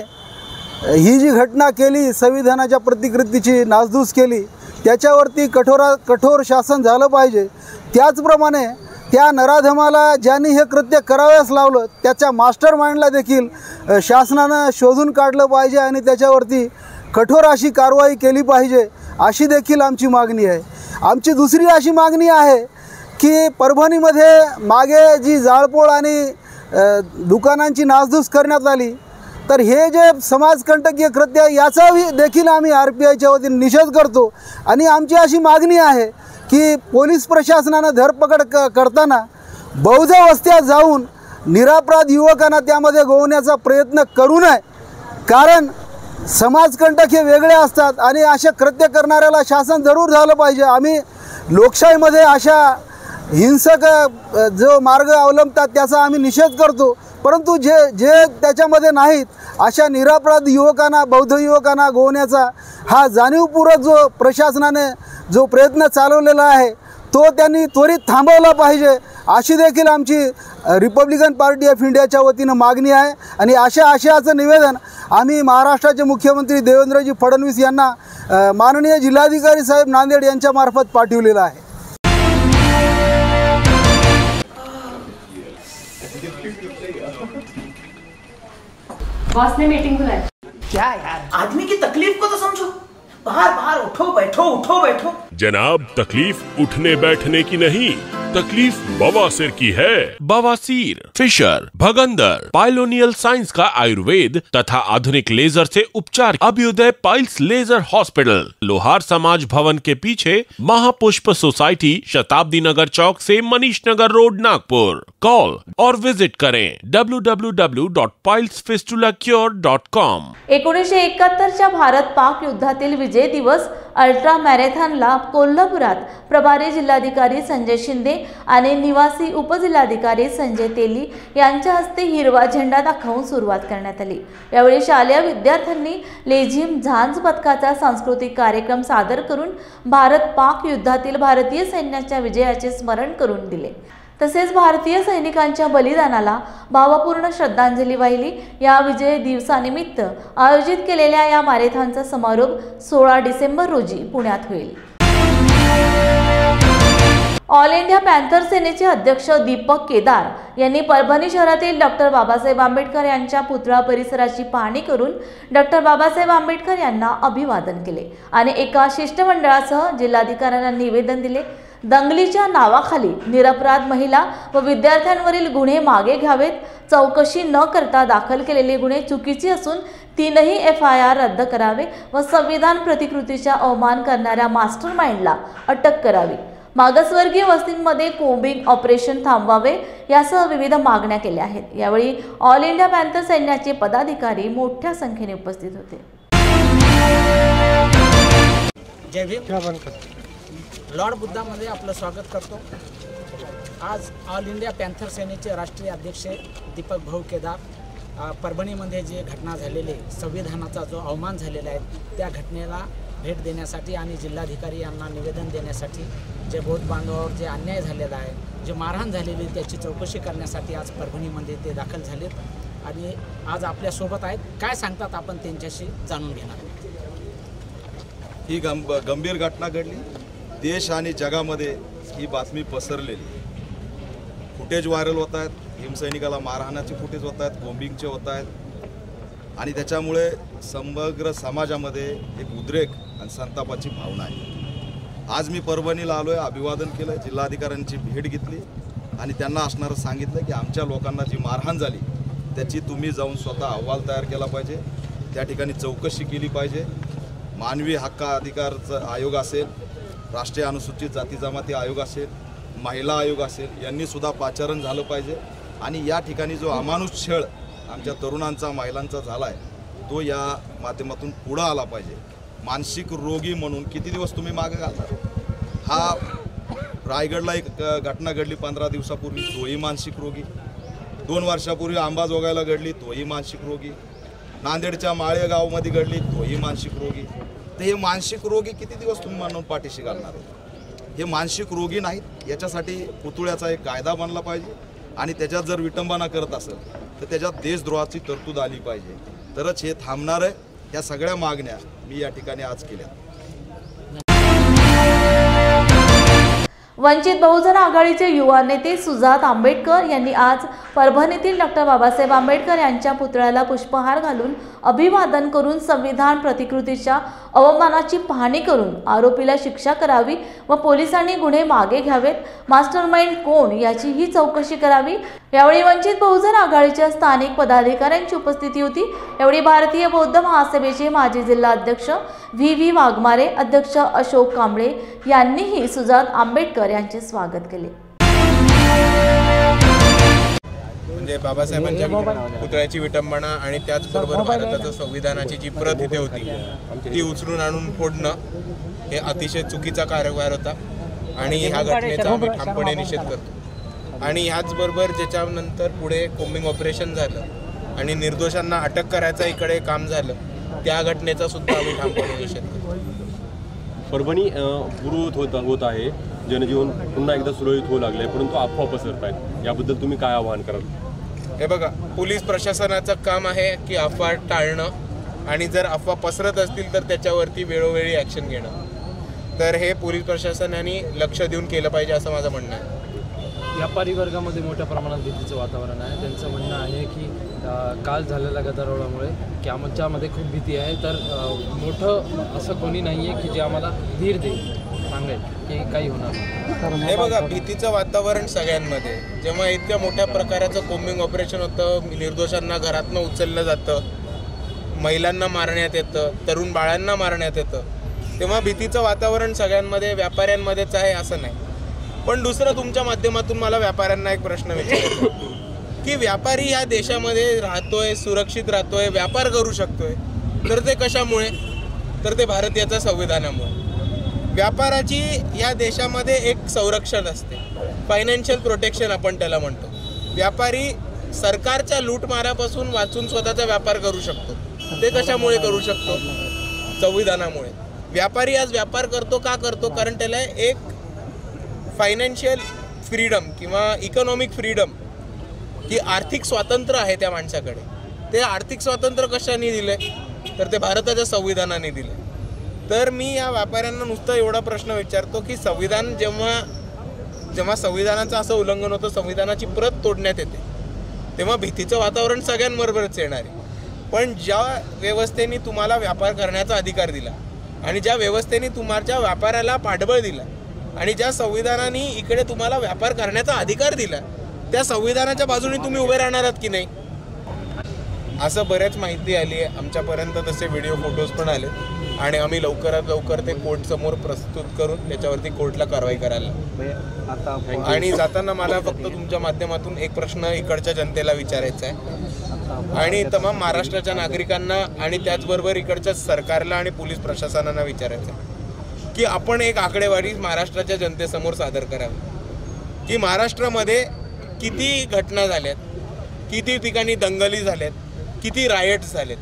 ही जी घटना केली, संविधानाच्या प्रतिकृतीची नासधूस केली, त्याच्यावरती कठोर शासन झालं पाहिजे। त्याचप्रमाणे त्या नराधमाला ज्यांनी हे कृत्य करावयास लावलं त्याच्या मास्टर माइंडला देखील शासनानं शोधून काढलं पाहिजे आणि त्याच्यावरती कठोर अशी कारवाई केली पाहिजे, अशी देखील आमची मागणी आहे। आमची दुसरी अशी मागणी आहे की परभणीमध्ये मागे जी जाळपोळ आणि दुकानांची नासधूस करण्यात आली, तर हे जे समाजकंटकीय कृत्य याचा देखील आम्ही RPIच्या वतीने निषेध करतो। आणि आमची अशी मागणी आहे की पोलीस प्रशासनानं धरपकड करताना बौद्ध वस्त्यात जाऊन निरपराध युवकांना त्यामध्ये गोवण्याचा प्रयत्न करू नये, कारण समाजकंटक हे वेगळे असतात आणि अशा कृत्य करणाऱ्याला शासन जरूर झालं पाहिजे। आम्ही लोकशाहीमध्ये अशा हिंसक जो मार्ग अवलंबतात त्याचा आम्ही निषेध करतो, परंतु जे त्याच्यामध्ये नाहीत अशा निरपराध युवकांना, बौद्ध युवकांना गोवण्याचा हा जाणीवपूर्वक जो प्रशासनाने जो प्रयत्न चालवलेला आहे तो त्यांनी त्वरित थांबवला पाहिजे, अशी देखील आमची रिपब्लिकन पार्टी ऑफ इंडियाच्या वतीनं मागणी आहे। आणि अशा आशयाचं निवेदन आम्ही महाराष्ट्राचे मुख्यमंत्री देवेंद्रजी फडणवीस यांना माननीय जिल्हाधिकारी साहेब नांदेड यांच्या मार्फत पाठवलेलं आहे। बॉस ने मीटिंग बुलाई। क्या यार, आदमी की तकलीफ को तो समझो। बाहर बाहर उठो बैठो। जनाब, तकलीफ उठने बैठने की नहीं, तकलीफ बवासीर की है। बवासीर, फिशर, भगंदर, पाइलोनियल साइंस का आयुर्वेद तथा आधुनिक लेजर से उपचार। अभ्युदय पाइल्स लेजर हॉस्पिटल, लोहार समाज भवन के पीछे, महापुष्प सोसाइटी, शताब्दी नगर चौक से मनीष नगर रोड, नागपुर। कॉल और विजिट करें www.pilesfistulacure.com। 1971च्या भारत-पाक युद्धातील विजय दिवस अल्ट्रा मॅरेथॉनला कोल्हापुरात प्रभारी जिल्हाधिकारी संजय शिंदे आणि निवासी उपजिल्हाधिकारी संजय तेली यांच्या हस्ते हिरवा झेंडा दाखवून सुरुवात करण्यात आली। यावेळी शालेय विद्यार्थ्यांनी लेझिम झांज पथकाचा सांस्कृतिक कार्यक्रम सादर करून भारत-पाक युद्धातील भारतीय सैन्याच्या विजयाचे स्मरण करून दिले। तसेच भारतीय सैनिकांच्या बलिदानाला भावपूर्ण श्रद्धांजली वाहिली। या विजय दिवसानिमित्त आयोजित केलेल्या या मॅरेथॉनचा समारोप 16 डिसेंबर रोजी पुण्यात होईल। ऑल इंडिया पॅन्थर सेनेचे अध्यक्ष दीपक केदार यांनी परभणी शहरातील डॉक्टर बाबासाहेब आंबेडकर यांच्या पुतळा परिसराची पाहणी करून डॉक्टर बाबासाहेब आंबेडकर यांना अभिवादन केले आणि एका शिष्टमंडळासह जिल्हाधिकाऱ्यांना निवेदन दिले। दंगलीच्या नावाखाली निरपराध महिला व विद्यार्थ्यांवरील गुन्हे मागे घ्यावेत, चौकशी न करता दाखल केलेले गुन्हे चुकीचे असून 3ही FIR रद्द करावे व संविधान प्रतिकृतीचा अवमान करणाऱ्या मास्टरमाइंडला अटक करावी, मागासवर्गीय वस्तींमध्ये कोम्बिंग ऑपरेशन थांबवावे यासह विविध मागण्या केल्या आहेत। यावेळी ऑल इंडिया पॅन्थर सैन्याचे पदाधिकारी मोठ्या संख्येने उपस्थित होते। जय भीम। लॉर्ड बुद्धामध्ये आपलं स्वागत करतो। आज ऑल इंडिया पॅन्थर सेनेचे राष्ट्रीय अध्यक्ष दीपक भाऊ केदार परभणीमध्ये जे घटना झालेली, संविधानाचा जो अवमान झालेला आहे त्या घटनेला भेट देण्यासाठी आणि जिल्हाधिकारी यांना निवेदन देण्यासाठी, जे बौद्ध बांधवावर जे अन्याय झालेला आहे, जे मारहाण झालेली त्याची चौकशी करण्यासाठी आज परभणीमध्ये ते दाखल झालेत आणि आज आपल्यासोबत आहेत। काय सांगतात आपण त्यांच्याशी जाणून घेणार। ही गंभीर घटना घडली। देश आणि जगामध्ये ही बातमी पसरलेली, फुटेज व्हायरल होत आहेत, हिमसैनिकाला मारहाणाचे फुटेज होत आहेत, बॉम्बिंगचे होत आहेत आणि त्याच्यामुळे समग्र समाजामध्ये एक उद्रेक आणि संतापाची भावना आहे। आज मी परभणीला आलो आहे, अभिवादन केलं, जिल्हाधिकाऱ्यांची भेट घेतली आणि त्यांना असणारं सांगितलं की आमच्या लोकांना जी मारहाण झाली त्याची तुम्ही जाऊन स्वतः अहवाल तयार केला पाहिजे, त्या ठिकाणी चौकशी केली पाहिजे। मानवी हक्क अधिकार आयोग असेल, राष्ट्रीय अनुसूचित जाती जमाती आयोग असेल, महिला आयोग असेल, यांनी सुद्धा पाचारण झालं पाहिजे आणि या ठिकाणी जो अमानुष छळ आमच्या तरुणांचा महिलांचा झाला आहे तो या माध्यमातून पुढं आला पाहिजे। मानसिक रोगी म्हणून किती दिवस तुम्ही मागे घालता? हा रायगडला एक घटना घडली 15 दिवसापूर्वी, तोही मानसिक रोगी। 2 वर्षापूर्वी अंबाजोगाईला घडली, तोही मानसिक रोगी। नांदेडच्या माळेगावमध्ये घडली, तोही मानसिक रोगी। तर हे मानसिक रोगी किती दिवस तुम्ही म्हणून पाठीशी घालणार? हे मानसिक रोगी नाहीत, याच्यासाठी पुतळ्याचा एक कायदा बनला पाहिजे आणि त्याच्यात जर विटंबना करत असेल तर त्याच्यात देशद्रोहाची तरतूद आली पाहिजे, तरच हे थांबणार आहे। या सगळ्या मागण्या मी या ठिकाणी आज केल्या। वंचित बहुजन आघाडीचे युवा नेते सुजात आंबेडकर यांनी आज परभणीतील डॉक्टर बाबासाहेब आंबेडकर यांच्या पुतळ्याला पुष्पहार घालून अभिवादन करून संविधान प्रतिकृतीच्या अवमानाची पाहणी करून आरोपीला शिक्षा करावी व पोलिसांनी गुन्हे मागे घ्यावेत, मास्टरमाइंड कोण याचीही चौकशी करावी। यावेळी वंचित बहुजन आघाडीच्या स्थानिक पदाधिकाऱ्यांची उपस्थिती होती। यावेळी भारतीय बौद्ध महासभेचे माजी जिल्हा अध्यक्ष व्ही वाघमारे, अध्यक्ष अशोक कांबळे यांनीही सुजात आंबेडकर यांचे स्वागत केले। म्हणजे बाबासाहेबांच्या पुतळ्याची विटंबना आणि त्याचबरोबर भारताच्या संविधानाची जी प्रत इथे होती ती उचलून आणून फोडणं हे अतिशय चुकीचा कारभार होता आणि ह्या घटनेचा आम्ही ठामपणे निषेध करतो। आणि ह्याचबरोबर ज्याच्यानंतर पुढे कोम्बिंग ऑपरेशन झालं आणि निर्दोषांना अटक करायचं इकडे काम झालं, त्या घटनेचा सुद्धा आम्ही ठामपणे निषेध करतो। परभणी पूर्ववत होत आहे, जनजीवन पुन्हा एकदा सुरळीत होऊ लागले, परंतु अफवा पसरत आहेत, याबद्दल तुम्ही काय आवाहन कराल? हे बघा, पोलीस प्रशासनाचं काम आहे की अफवा टाळणं आणि जर अफवा पसरत असतील तर त्याच्यावरती वेळोवेळी ॲक्शन घेणं। तर हे पोलीस प्रशासनाने लक्ष देऊन केलं पाहिजे असं माझं म्हणणं आहे। व्यापारी वर्गामध्ये मोठ्या प्रमाणात भीतीचं वातावरण आहे। त्यांचं म्हणणं आहे की काल झालेल्या गदारोळामुळे की आमच्यामध्ये खूप भीती आहे, तर मोठं असं कोणी नाही आहे की जे आम्हाला धीर देईल, सांगेल की काही होणार नाही। हे बघा, भीतीचं वातावरण सगळ्यांमध्ये, जेव्हा इतक्या मोठ्या प्रकाराचं कोम्बिंग ऑपरेशन होतं, निर्दोषांना घरातनं उचललं जातं, महिलांना मारण्यात येतं, तरुण बाळांना मारण्यात येतं, तेव्हा भीतीचं वातावरण सगळ्यांमध्ये, व्यापाऱ्यांमध्येच आहे असं नाही। पण दुसरं, तुमच्या माध्यमातून मला व्यापाऱ्यांना एक प्रश्न विचारायचा की व्यापारी या देशामध्ये राहतोय, सुरक्षित राहतोय, व्यापार करू शकतोय, तर ते कशामुळे? तर ते भारतीयाच्या संविधानामुळे। व्यापाराची या देशामध्ये एक संरक्षण असते, फायनान्शियल प्रोटेक्शन आपण त्याला म्हणतो। व्यापारी सरकारच्या लूटमारापासून वाचून स्वतःचा व्यापार करू शकतो, ते कशामुळे करू शकतो? संविधानामुळे। व्यापारी आज व्यापार करतो का करतो? कारण त्याला एक फायनान्शियल फ्रीडम किंवा इकॉनॉमिक फ्रीडम की आर्थिक स्वातंत्र्य आहे त्या माणसाकडे। ते आर्थिक स्वातंत्र्य कशाने दिले? तर ते भारताच्या संविधानाने दिले। तर मी या व्यापाऱ्यांना नुसतं एवढा प्रश्न विचारतो की संविधान जेव्हा संविधानाचं असं उल्लंघन होतं, संविधानाची प्रत तोडण्यात येते, तेव्हा भीतीचं वातावरण सगळ्यांबरोबरच येणार आहे। पण ज्या व्यवस्थेने तुम्हाला व्यापार करण्याचा अधिकार दिला आणि ज्या व्यवस्थेने तुमच्या व्यापाराला पाठबळ दिला आणि ज्या संविधानाने इकडे तुम्हाला व्यापार करण्याचा अधिकार दिला, त्या संविधानाच्या बाजूने तुम्ही उभे राहणार आहात की नाही? असं बऱ्याच माहिती आली आहे आमच्यापर्यंत, तसे व्हिडिओ फोटोज पण आले आणि आम्ही लवकरात लवकर ते कोर्टसमोर प्रस्तुत करून त्याच्यावरती कोर्टला कारवाई करायला। आणि जाताना मला फक्त तुमच्या माध्यमातून एक प्रश्न इकडच्या जनतेला विचारायचा आहे आणि तमाम महाराष्ट्राच्या नागरिकांना आणि त्याचबरोबर इकडच्या सरकारला आणि पोलीस प्रशासनाला विचारायचं आहे की आपण एक आकडेवारी महाराष्ट्राच्या जनतेसमोर सादर करावी की महाराष्ट्रामध्ये किती घटना झाल्यात, किती ठिकाणी दंगली झाल्यात, किती रायट्स झालेत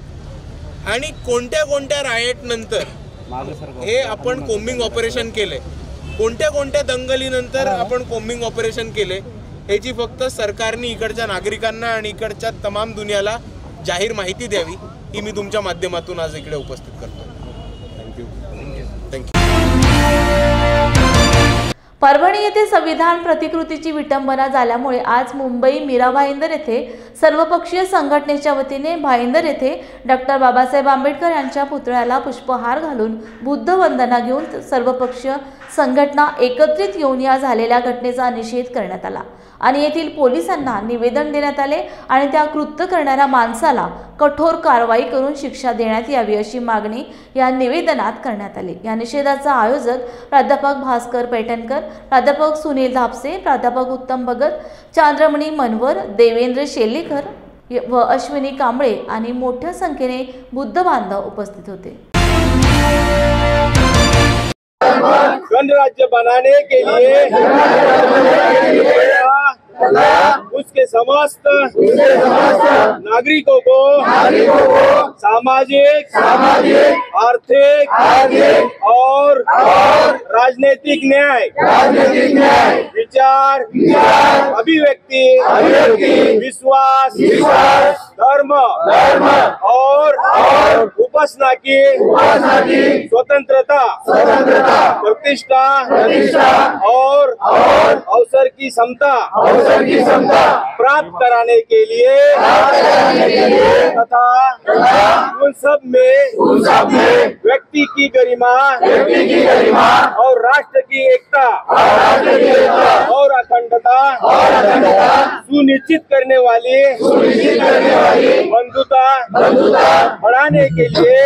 आणि कोणत्या कोणत्या रायट नंतर हे आपण कोम्बिंग ऑपरेशन केले, कोणत्या कोणत्या दंगलीनंतर आपण कोम्बिंग ऑपरेशन केले, याची फक्त सरकारने इकडच्या नागरिकांना आणि इकडच्या तमाम दुनियाला जाहीर माहिती द्यावी, ही मी तुमच्या माध्यमातून आज इकडे उपस्थित करतो। थँक्यू। परभणी येथे संविधान प्रतिकृतीची विटंबना झाल्यामुळे आज मुंबई मीरा भाईंदर येथे सर्वपक्षीय संघटनेच्या वतीने भाईंदर येथे डॉक्टर बाबासाहेब आंबेडकर यांच्या पुतळ्याला पुष्पहार घालून बुद्ध वंदना घेऊन सर्वपक्षीय संघटना एकत्रित येऊन या झालेल्या घटनेचा निषेध करण्यात आला आणि येथील पोलिसांना निवेदन देण्यात आले आणि त्या कृत्य करणाऱ्या माणसाला कठोर कारवाई करून शिक्षा देण्यात यावी अशी मागणी या निवेदनात करण्यात आली। या निषेधाचा आयोजक प्राध्यापक भास्कर पैठणकर, प्राध्यापक सुनील धापसे, प्राध्यापक उत्तम भगत, चांद्रमणी मनवर, देवेंद्र शेल्लेकर व अश्विनी कांबळे आणि मोठ्या संख्येने बुद्ध बांधव उपस्थित होते। गणराज्य बनाने के लिए उसके समस्त नागरिकों को सामाजिक, आर्थिक और राजनीतिक न्याय, विचार, अभिव्यक्ति, विश्वास, धर्म और उपासना की स्वतंत्रता, प्रतिष्ठा और अवसर की समता प्राप्त कराने के लिए तथा उन सब में व्यक्ति की गरिमा और राष्ट्र की एकता और अखंडता सुनिश्चित करने वाली बंधुता बढ़ाने के लिए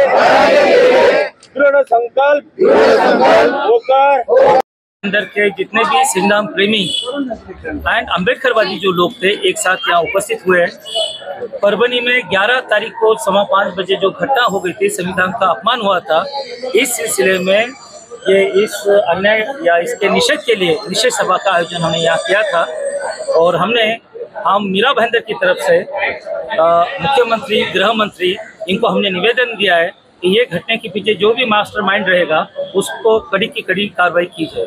दृढ़ संकल्प होकर अंदर के जितने भी संविधान प्रेमी एंड अम्बेडकरवादी जो लोग थे एक साथ यहाँ उपस्थित हुए हैं। परभणी में 11 तारीख को 5:15 बजे जो घटना हो गई थी, संविधान का अपमान हुआ था, इस सिलसिले में ये इस अन्याय या इसके निषेध के लिए निषेध सभा का आयोजन हमने यहाँ किया था और हम मीरा भाईंदर की तरफ से मुख्यमंत्री, गृह मंत्री, इनको हमने निवेदन दिया है कि ये घटने के पीछे जो भी मास्टरमाइंड रहेगा उसको कड़ी की कड़ी कार्रवाई की जाए।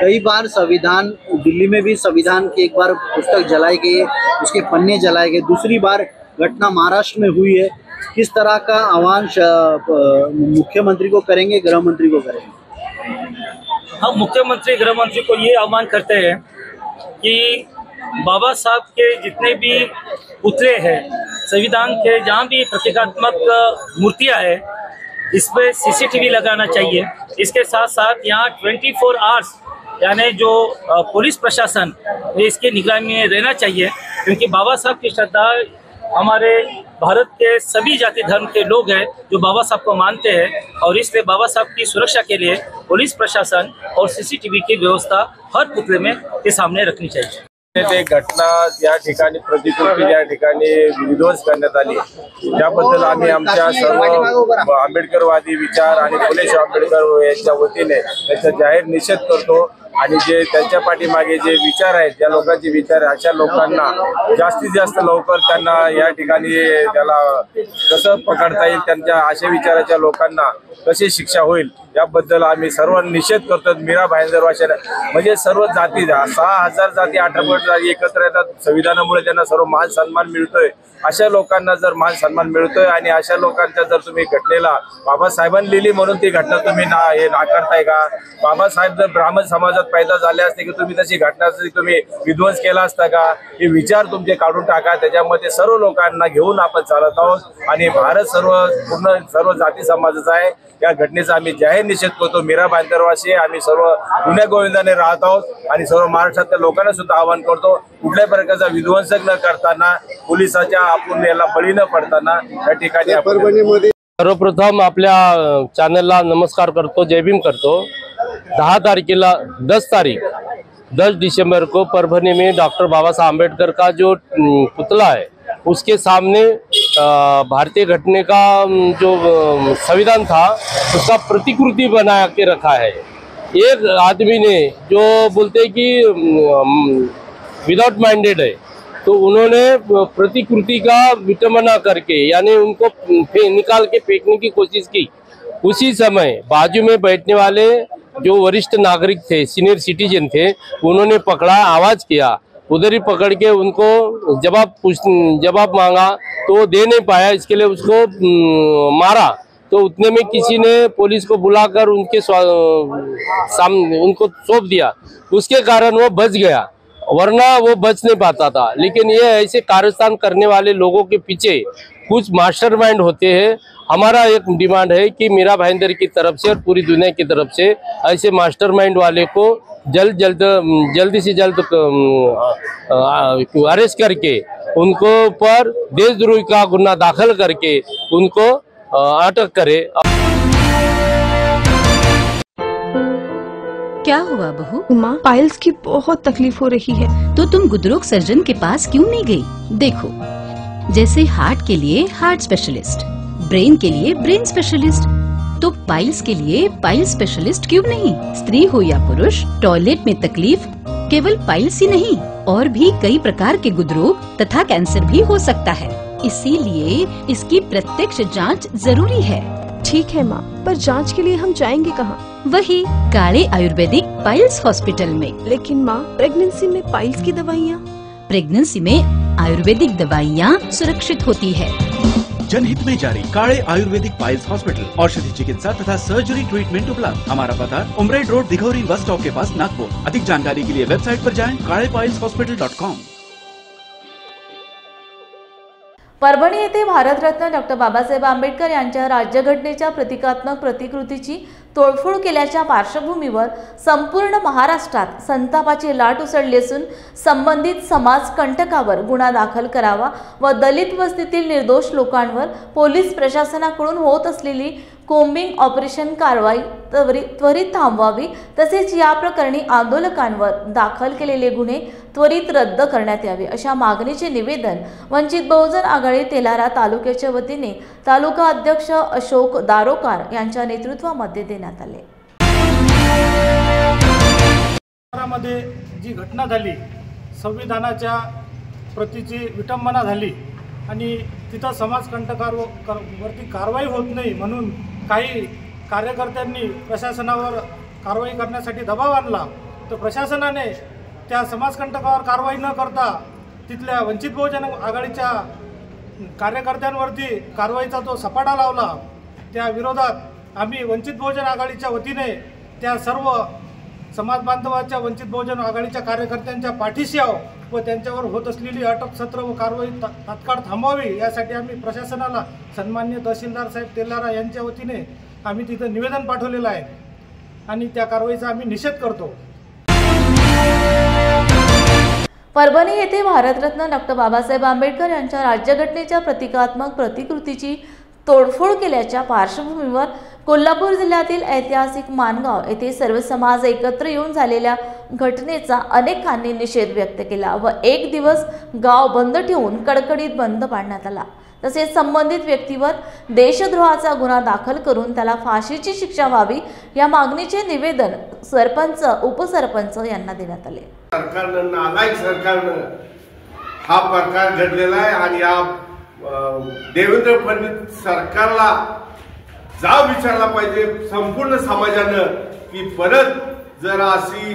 कई बार संविधान, दिल्ली में भी संविधान की एक बार पुस्तक जलाई गई है, उसके पन्ने जलाए गए, दूसरी बार घटना महाराष्ट्र में हुई है। किस तरह का आह्वान मुख्यमंत्री को करेंगे, गृह मंत्री को करेंगे? हम मुख्यमंत्री, गृह मंत्री को ये आह्वान करते हैं कि बाबा साहब के जितने भी पुतले हैं, संविधान के जहाँ भी प्रतीकात्मक मूर्तियाँ हैं, इस पर CCTV लगाना चाहिए। इसके साथ साथ यहाँ 24 आवर्स यानी जो पुलिस प्रशासन इसकी निगरानी में रहना चाहिए, क्योंकि बाबा साहब की श्रद्धा हमारे भारत के सभी जाति धर्म के लोग हैं जो बाबा साहब को मानते हैं और इसलिए बाबा साहब की सुरक्षा के लिए पुलिस प्रशासन और CCTV की व्यवस्था हर पुतले में के सामने रखनी चाहिए। ते घटना या ठिकाणी प्रतिकृती या ठिकाणी विध्वंस करण्यात आली, त्याबद्दल आम्ही आमच्या सर्व आंबेडकरवादी विचार आणि फुले शाहू आंबेडकर यांच्या वतीने त्याचा जाहीर निषेध करतो आणि जे त्यांच्या पाठीमागे जे विचार आहेत, ज्या लोकांचे विचार आहे, अशा लोकांना जास्तीत जास्त लवकर त्यांना या ठिकाणी त्याला कसं पकडता येईल, त्यांच्या अशा विचाराच्या लोकांना कशी शिक्षा होईल याबद्दल आम्ही सर्व निषेध करतो। मीरा भाईंदर वाशा म्हणजे सर्व जाती 6000 जाती 18 जाती एकत्र येतात, संविधानामुळे त्यांना सर्व मान सन्मान मिळतोय। अशा लोकांना जर मान सन्मान मिळतोय आणि अशा लोकांच्या जर तुम्ही घटनेला बाबासाहेबांनी लिहिली म्हणून ती घटना तुम्ही नाकारताय का? बाबासाहेब जर ब्राह्मण समाजात पैदा झाले असते की तुम्ही तशी घटना तुम्ही विध्वंस केला असता का? हे विचार तुमचे काढून टाका, त्याच्यामध्ये सर्व लोकांना घेऊन आपण चालत आहोत आणि भारत पूर्ण सर्व जाती समाजाचा आहे। या घटनेचा आम्ही जाहीर निषेध करतो। मीरा भाईंदरवासी आम्ही सर्व गुन्ह्या गोविंदाने राहत आहोत आणि सर्व महाराष्ट्रातल्या लोकांना सुद्धा आवाहन करतो, कुठल्याही प्रकारचा विध्वंस न करताना, पोलिसाच्या आपण याला बळी न पडताना या ठिकाणी परभणीमध्ये सर्वप्रथम आपल्या चॅनलला नमस्कार करतो, जय भीम करतो। 10 दिसंबर को परभणी में डॉक्टर बाबा साहब आम्बेडकर का जो पुतला है उसके सामने भारतीय घटने का जो संविधान था उसका प्रतिकृति बना के रखा है। एक आदमी ने जो बोलते कि विदाउट माइंडेड है, तो उन्होंने प्रतिकृति का विटंबना करके यानी उनको निकाल के फेंकने की कोशिश की। उसी समय बाजू में बैठने वाले जो वरिष्ठ नागरिक थे, सीनियर सिटीजन थे, उन्होंने पकड़ा, आवाज किया, उधर ही पकड़ के उनको जवाब मांगा तो वो दे नहीं पाया, इसके लिए उसको मारा। तो तो उतने में किसी ने पुलिस को बुलाकर उनके सामने उनको सौंप दिया, उसके कारण वो बच गया, वरना वो बच नहीं पाता था। लेकिन ये ऐसे कारस्तान करने वाले लोगों के पीछे कुछ मास्टरमाइंड होते हैं। हमारा एक डिमांड है कि मीरा भाईंदर की तरफ से और पूरी दुनिया की तरफ से ऐसे मास्टरमाइंड वाले को जल्दी से जल्द अरेस्ट करके उनको पर देशद्रोही का गुनाह दाखिल करके उनको अटक करे। क्या हुआ बहू? माँ, पाइल्स की बहुत तकलीफ हो रही है। तो तुम गुदरोग सर्जन के पास क्यों नहीं गई? देखो, जैसे हार्ट के लिए हार्ट स्पेशलिस्ट, ब्रेन के लिए ब्रेन स्पेशलिस्ट, तो पाइल्स के लिए पाइल स्पेशलिस्ट क्यों नहीं? स्त्री हो या पुरुष, टॉयलेट में तकलीफ केवल पाइल्स ही नहीं, और भी कई प्रकार के गुदरोग तथा कैंसर भी हो सकता है। इसीलिए इसकी प्रत्यक्ष जांच जरूरी है। ठीक है माँ, पर जांच के लिए हम जाएंगे कहाँ? वही काले आयुर्वेदिक पाइल्स हॉस्पिटल में। लेकिन माँ, प्रेगनेंसी में पाइल्स की दवाइयाँ? प्रेगनेंसी में आयुर्वेदिक दवाइयाँ सुरक्षित होती है। जनहित में जारी काले आयुर्वेदिक पाइल्स हॉस्पिटल, औषधि चिकित्सा तथा सर्जरी ट्रीटमेंट उपलब्ध। हमारा पता उमरेड रोड, दिघौरी बस स्टॉप के पास, नागपुर। अधिक जानकारी के लिए वेबसाइट पर जाएं kalepailshospital.com। परभणी येथे भारतरत्न डॉक्टर बाबासाहेब आंबेडकर यांच्या राज्यघटनेच्या प्रतिकात्मक प्रतिकृतीची तोडफोड केल्याच्या पार्श्वभूमीवर संपूर्ण महाराष्ट्रात संतापाची लाट उसळली असून संबंधित समाजकंटकावर गुन्हा दाखल करावा व दलित वस्तीतील निर्दोष लोकांवर पोलीस प्रशासनाकडून होत असलेली कोम्बिंग ऑपरेशन कारवाई त्वरित थांबवावी, तसेच या प्रकरणी आंदोलकांवर दाखल केलेले गुन्हे त्वरित रद्द करण्यात यावे अशा मागणीचे निवेदन वंचित बहुजन आघाडी तेलारा तालुक्याच्या वतीने तालुका अध्यक्ष अशोक दारोकार यांच्या नेतृत्वामध्ये देण्यात आले। मध्ये जी घटना झाली, संविधानाच्या प्रतीची विटंबना झाली आणि तिथं समाजकंटकांवरती कारवाई होत नाही म्हणून काही कार्यकर्त्यांनी प्रशासनावर कारवाई करण्यासाठी दबाव आणला, तर प्रशासनाने त्या समाजकंटकावर कारवाई न करता तिथल्या वंचित बहुजन आघाडीच्या कार्यकर्त्यांवरती कारवाईचा तो सपाटा लावला। त्या विरोधात आम्ही वंचित बहुजन आघाडीच्या वतीने त्या सर्व समाज बांधवाच्या वंचित बहुजन आघाडीच्या कार्यकर्त्यांच्या पाठीशी आहोत व त्यांच्यावर होत असलेली अटक सत्र व कारवाई तात्काळ थांबवावी यासाठी आम्ही प्रशासनाला सन्माननीय तहसीलदार साहेब तेलारा यांच्या वतीने आम्ही तिथे निवेदन पाठवलेलं आहे आणि त्या कारवाईचा आम्ही निषेध करतो। परभणी येथे भारतरत्न डॉक्टर बाबासाहेब आंबेडकर यांच्या राज्यघटनेच्या प्रतिकात्मक प्रतिकृतीची तोडफोड केल्याच्या पार्श्वभूमीवर कोल्हापूर जिल्ह्यातील ऐतिहासिक माणगाव येथे सर्व समाज एकत्र येऊन झालेल्या घटनेचा अनेकांनी निषेध व्यक्त केला व एक दिवस गाव बंद ठेवून कडकडीत बंद पाडण्यात आला। तसेच संबंधित व्यक्तीवर देशद्रोहाचा गुन्हा दाखल करून त्याला फाशीची शिक्षा व्हावी या मागणीचे निवेदन सरपंच उपसरपंच यांना देण्यात आले। सरकारनं नालायक सरकारनं हा प्रकार घडलेला आहे आणि या देवेंद्र फडणवीस सरकारला जाब विचारला पाहिजे संपूर्ण समाजानं की परत जर अशी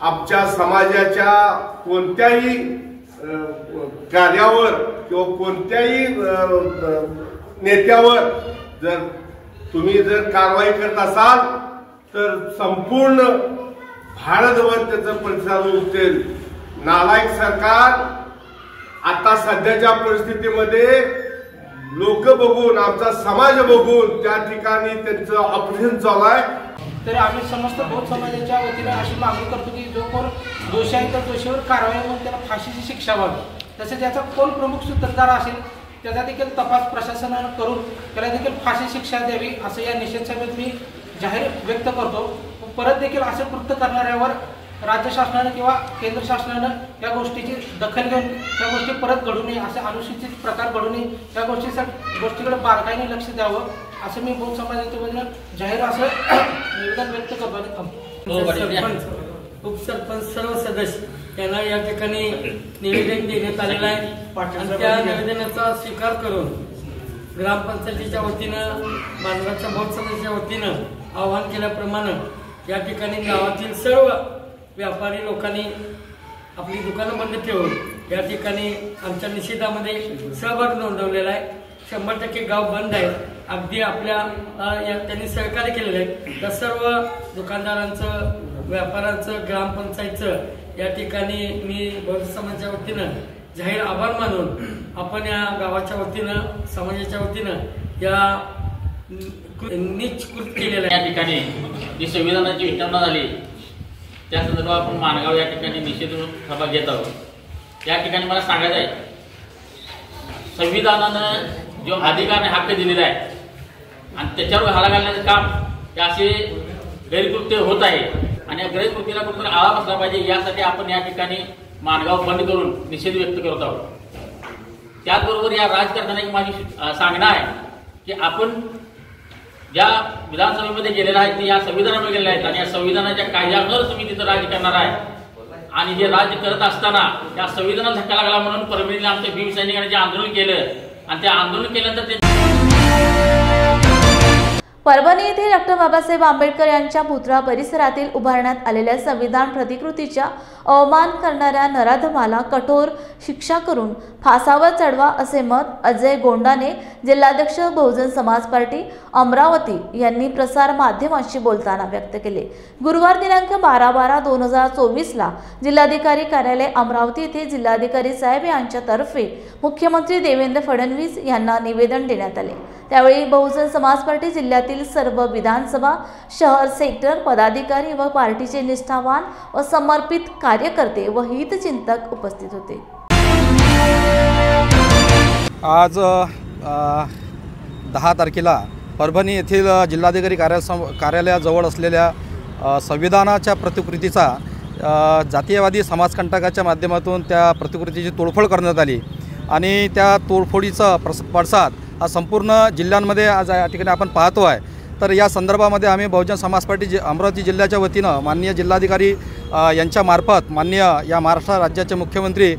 आमच्या समाजाच्या कोणत्याही कार्यावर किंवा कोणत्याही नेत्यावर जर तुम्ही जर कारवाई करत असाल तर संपूर्ण भारतभर त्याचा प्रतिसाद उमटेल। नालायक सरकार आता सध्याच्या परिस्थितीमध्ये लोक बघून आमचा समाज बघून त्या ठिकाणी त्यांचं ऑपरेशन चालू आहे। तर आम्ही समस्त बौद्ध समाजाच्या वतीने अशी मागणी करतो की जो कोण दोषी आहे त्या दोषीवर कारवाई होऊन त्याला फाशीची शिक्षा व्हावी, तसेच याचा कोण प्रमुख सूत्रधार असेल त्याचा देखील तपास प्रशासनाने करून त्याला देखील फाशी शिक्षा द्यावी असं या निषेध सभेत मी जाहीर व्यक्त करतो। परत देखील असे कृत्य करणाऱ्यावर राज्य शासनाने किंवा केंद्र शासनाने या गोष्टीची दखल घेऊन त्या गोष्टी परत घडू नये, असे अनुसूचित प्रकार घडू नये, त्या गोष्टीकडे बारकाईने लक्ष द्यावं असं मी बौद्ध समाजाच्या वतीने जाहीर असं निवेदन व्यक्त करतो आणि थांबतो। उपसरपंच सर्व सदस्य यांना या ठिकाणी निवेदन देण्यात आलेलं आहे आणि त्या निवेदनाचा स्वीकार करून ग्रामपंचायतीच्या वतीनं मानगावच्या बौद्ध समाजाच्या वतीनं आवाहन केल्याप्रमाणे या ठिकाणी गावातील सर्व व्यापारी लोकांनी आपली दुकानं बंद ठेवून या ठिकाणी आमच्या निषेधामध्ये सहभाग नोंदवलेला आहे 100% गाव बंद आहे. अगदी आपल्या त्यांनी सहकार्य केलेलं आहे. तर सर्व दुकानदारांचं, व्यापाऱ्यांचं, ग्रामपंचायतचं या ठिकाणी मी बौद्ध समाजाच्या वतीनं जाहीर आभार मानून आपण या गावाच्या वतीनं, समाजाच्या वतीनं या निश्चित केलेलं आहे. या ठिकाणी जी संविधानाची विटंबना झाली त्या संदर्भात आपण माणगाव या ठिकाणी निषेध सभा घेत आहोत. या ठिकाणी मला सांगायचं आहे, संविधानानं जो अधिकार आणि हक्क दिलेला आहे आणि त्याच्यावर घाला घालण्याचं काम हे असे गैरकृत्य होत आहे आणि या गैरकृतीला कुठेतरी आळा बसला पाहिजे यासाठी आपण या ठिकाणी माणगाव बंद करून निषेध व्यक्त करत आहोत. त्याचबरोबर या राजकारणाने माझी सांगणं आहे की आपण ज्या विधानसभेमध्ये गेलेला आहे ते या संविधानामध्ये गेलेले आहेत आणि या संविधानाच्या कायद्यावर तुम्ही तिथं राज्य करणार आहे आणि हे राज्य करत असताना या संविधानाला धक्का लागला म्हणून परभणीला आमच्या भीम सैनिकांनी जे आंदोलन केलं आणि ते आंदोलन केल्यानंतर परभणी येथे डॉक्टर बाबासाहेब आंबेडकर यांच्या पुतळा परिसरातील उभारण्यात आलेल्या संविधान प्रतिकृतीच्या अवमान करणाऱ्या नराधमाला कठोर शिक्षा करून फासावर चढवा असे मत अजय गोंडाने, जिल्हाध्यक्ष बहुजन समाज पार्टी अमरावती यांनी प्रसार माध्यमांशी बोलताना व्यक्त केले. गुरुवार दिनांक 12/12/2024 ला जिल्हाधिकारी कार्यालय अमरावती येथे जिल्हाधिकारी साहेब यांच्यातर्फे मुख्यमंत्री देवेंद्र फडणवीस यांना निवेदन देण्यात आले. त्यावेळी बहुजन समाज पार्टी जिल्ह्यातील सर्व विधानसभा, शहर, सेक्टर पदाधिकारी व पार्टीचे निष्ठावान व समर्पित कार्यकर्ते व हितचिंतक उपस्थित होते. आज 10 तारखेला परभणी येथील जिल्हाधिकारी कार्यालयाजवळ असलेल्या संविधानाच्या प्रतिकृतीचा जातीयवादी समाजकंटकाच्या माध्यमातून त्या प्रतिकृतीची तोडफोड करण्यात आली आणि त्या तोडफोडीचा पडसाद हा संपूर्ण जिल्ह्यांमध्ये आज या ठिकाणी आपण पाहतो आहे. तर या संदर्भामध्ये आम्ही बहुजन समाज पार्टी अमरावती जिल्ह्याच्या वतीनं माननीय जिल्हाधिकारी यांच्यामार्फत माननीय या महाराष्ट्र राज्याचे मुख्यमंत्री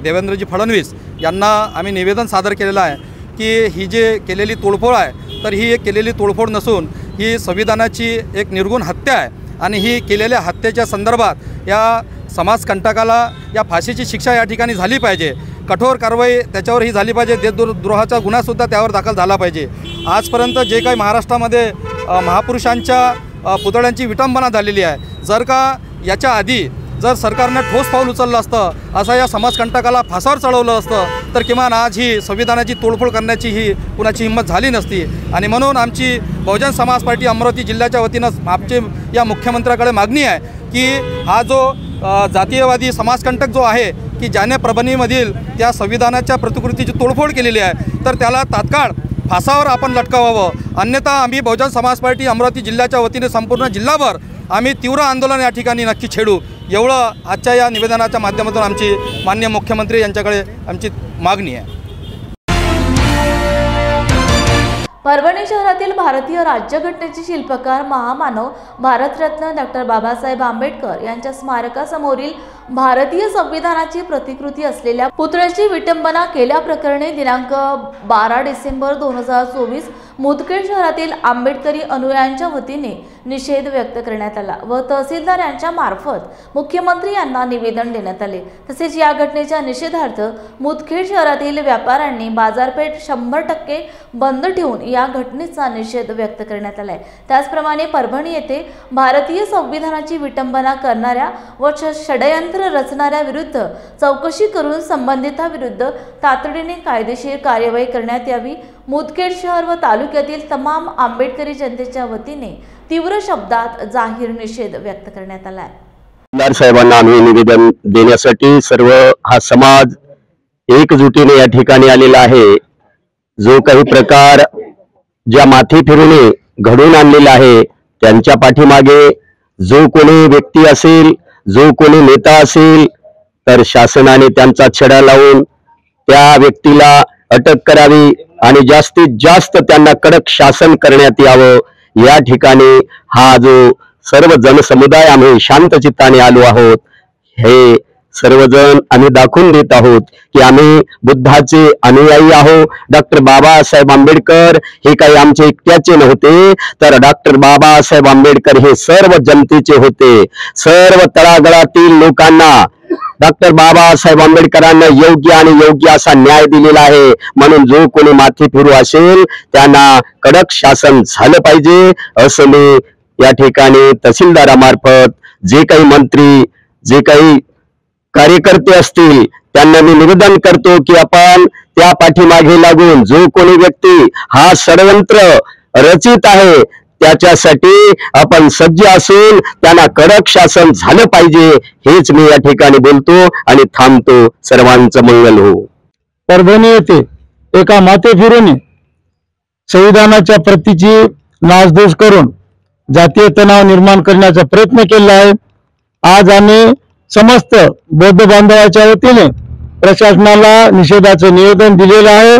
देवेंद्रजी फडणवीस यांना आम्ही निवेदन सादर केलेलं आहे की ही जे केलेली तोडफोड आहे तर ही एक केलेली तोडफोड नसून ही संविधानाची एक निर्गुण हत्या आहे आणि ही केलेल्या हत्येच्या संदर्भात या समाजकंटकाला या फाशीची शिक्षा या ठिकाणी झाली पाहिजे. कठोर कारवाई त्याच्यावर ही झाली पाहिजे. देशद्रोहाचा गुन्हासुद्धा त्यावर दाखल झाला पाहिजे. आजपर्यंत जे काही महाराष्ट्रामध्ये महापुरुषांच्या पुतळ्यांची विटंबना झालेली आहे, जर का याच्या आधी जर सरकारनं ठोस पाऊल उचललं असतं, असं या समाजकंटकाला फासावर चढवलं असतं तर किमान आज ही संविधानाची तोडफोड करण्याची ही कुणाची हिंमत झाली नसती. आणि म्हणून आमची बहुजन समाज पार्टी अमरावती जिल्ह्याच्या वतीनं आमची या मुख्यमंत्र्याकडे मागणी आहे की हा जो जातीयवादी समाजकंटक जो आहे की ज्याने परभणीमधील त्या संविधानाच्या प्रतिकृतीची तोडफोड केलेली आहे तर त्याला तात्काळ फासावर आपण लटकावावं. अन्यथा आम्ही बहुजन समाज पार्टी अमरावती जिल्ह्याच्या वतीने संपूर्ण जिल्हाभर आम्ही तीव्र आंदोलन या ठिकाणी नक्की छेडू, एवढं आजच्या या निवेदनाच्या माध्यमातून आमची माननीय मुख्यमंत्री यांच्याकडे आमची मागणी आहे. परभणी शहरातील भारतीय राज्यघटनेचे शिल्पकार महामानव भारतरत्न डॉक्टर बाबासाहेब आंबेडकर यांच्या स्मारकासमोरील भारतीय संविधानाची प्रतिकृती असलेल्या पुतळ्याची विटंबना केल्याप्रकरणी दिनांक 12 डिसेंबर 2024 मुदखेड शहरातील आंबेडकरी अनुयायांच्या वतीने निषेध व्यक्त करण्यात आला व तहसीलदार यांच्या मार्फत मुख्यमंत्री यांना निवेदन देण्यात आले. तसेच या घटनेच्या निषेधार्थ मुदखेड शहरातील व्यापाऱ्यांनी बाजारपेठ 100% बंद ठेवून या घटनेचा निषेध व्यक्त करण्यात आलाय. त्याचप्रमाणे परभणी येथे भारतीय संविधानाची विटंबना करणाऱ्या व षडयंत्र रचणाऱ्या विरुद्ध चौकशी करून संबंधितांविरुद्ध तातडीने कायदेशीर कार्यवाही करण्यात यावी. मुदखेड शहर व तालुक्यातील तमाम आंबेडकरी जनतेच्या वतीने तीव्र शब्दात जाहीर निषेध व्यक्त करण्यात आलाय. तहसीलदार साहेबांना आम्ही निवेदन देण्यासाठी सर्व हा समाज एकजुटीने या ठिकाणी आलेला आहे. जो काही प्रकार ज्या माथी फिरूने घडून आणलेला आहे त्यांच्या पाठीमागे जो कोणी व्यक्ती असेल, जो कोणी नेता असेल तर शासनाने त्यांचा छडा लावून त्या व्यक्तीला अटक करावी आणि जास्तीत जास्त त्यांना कडक शासन करण्यात यावं. या ठिकाणी हा जो सर्व जनसमुदाय आम्ही शांत चित्ताने आलो आहोत, हे सर्वजण आम्ही दाखवून देत आहोत की आम्ही बुद्धाचे अनुयायी आहोत. डॉक्टर बाबासाहेब आंबेडकर हे काही आमचे एकट्याचे नव्हते, तर डॉक्टर बाबासाहेब आंबेडकर हे सर्व जनतेचे होते. सर्व तळागाळातील लोकांना डॉक्टर बाबासाहेब आंबेडकरांना योग्य आणि योग्य असा न्याय दिलेला आहे. म्हणून जो कोणी माथी फिरू असेल त्यांना कडक शासन झालं पाहिजे असं मी या ठिकाणी तहसीलदारामार्फत जे काही मंत्री जे काही कार्यकर्ते असतील त्यांना मी निवेदन करतो की आपण त्या पाठीमागे लागून जो कोणी व्यक्ती हा षडयंत्र रचित आहे त्याच्यासाठी आपण सज्ज असून त्यांना कडक शासन झालं पाहिजे हेच मी या ठिकाणी बोलतो आणि थांबतो. सर्वांचं मंगल हो. परभणी येथे एका माथे फिरून संविधानाच्या प्रतीची नासधूस करून जातीय तणाव निर्माण करण्याचा प्रयत्न केला आहे. आज आम्ही समस्त बौद्ध बांधवाच्या वतीने प्रशासनाला निषेधाचं निवेदन दिलेलं आहे.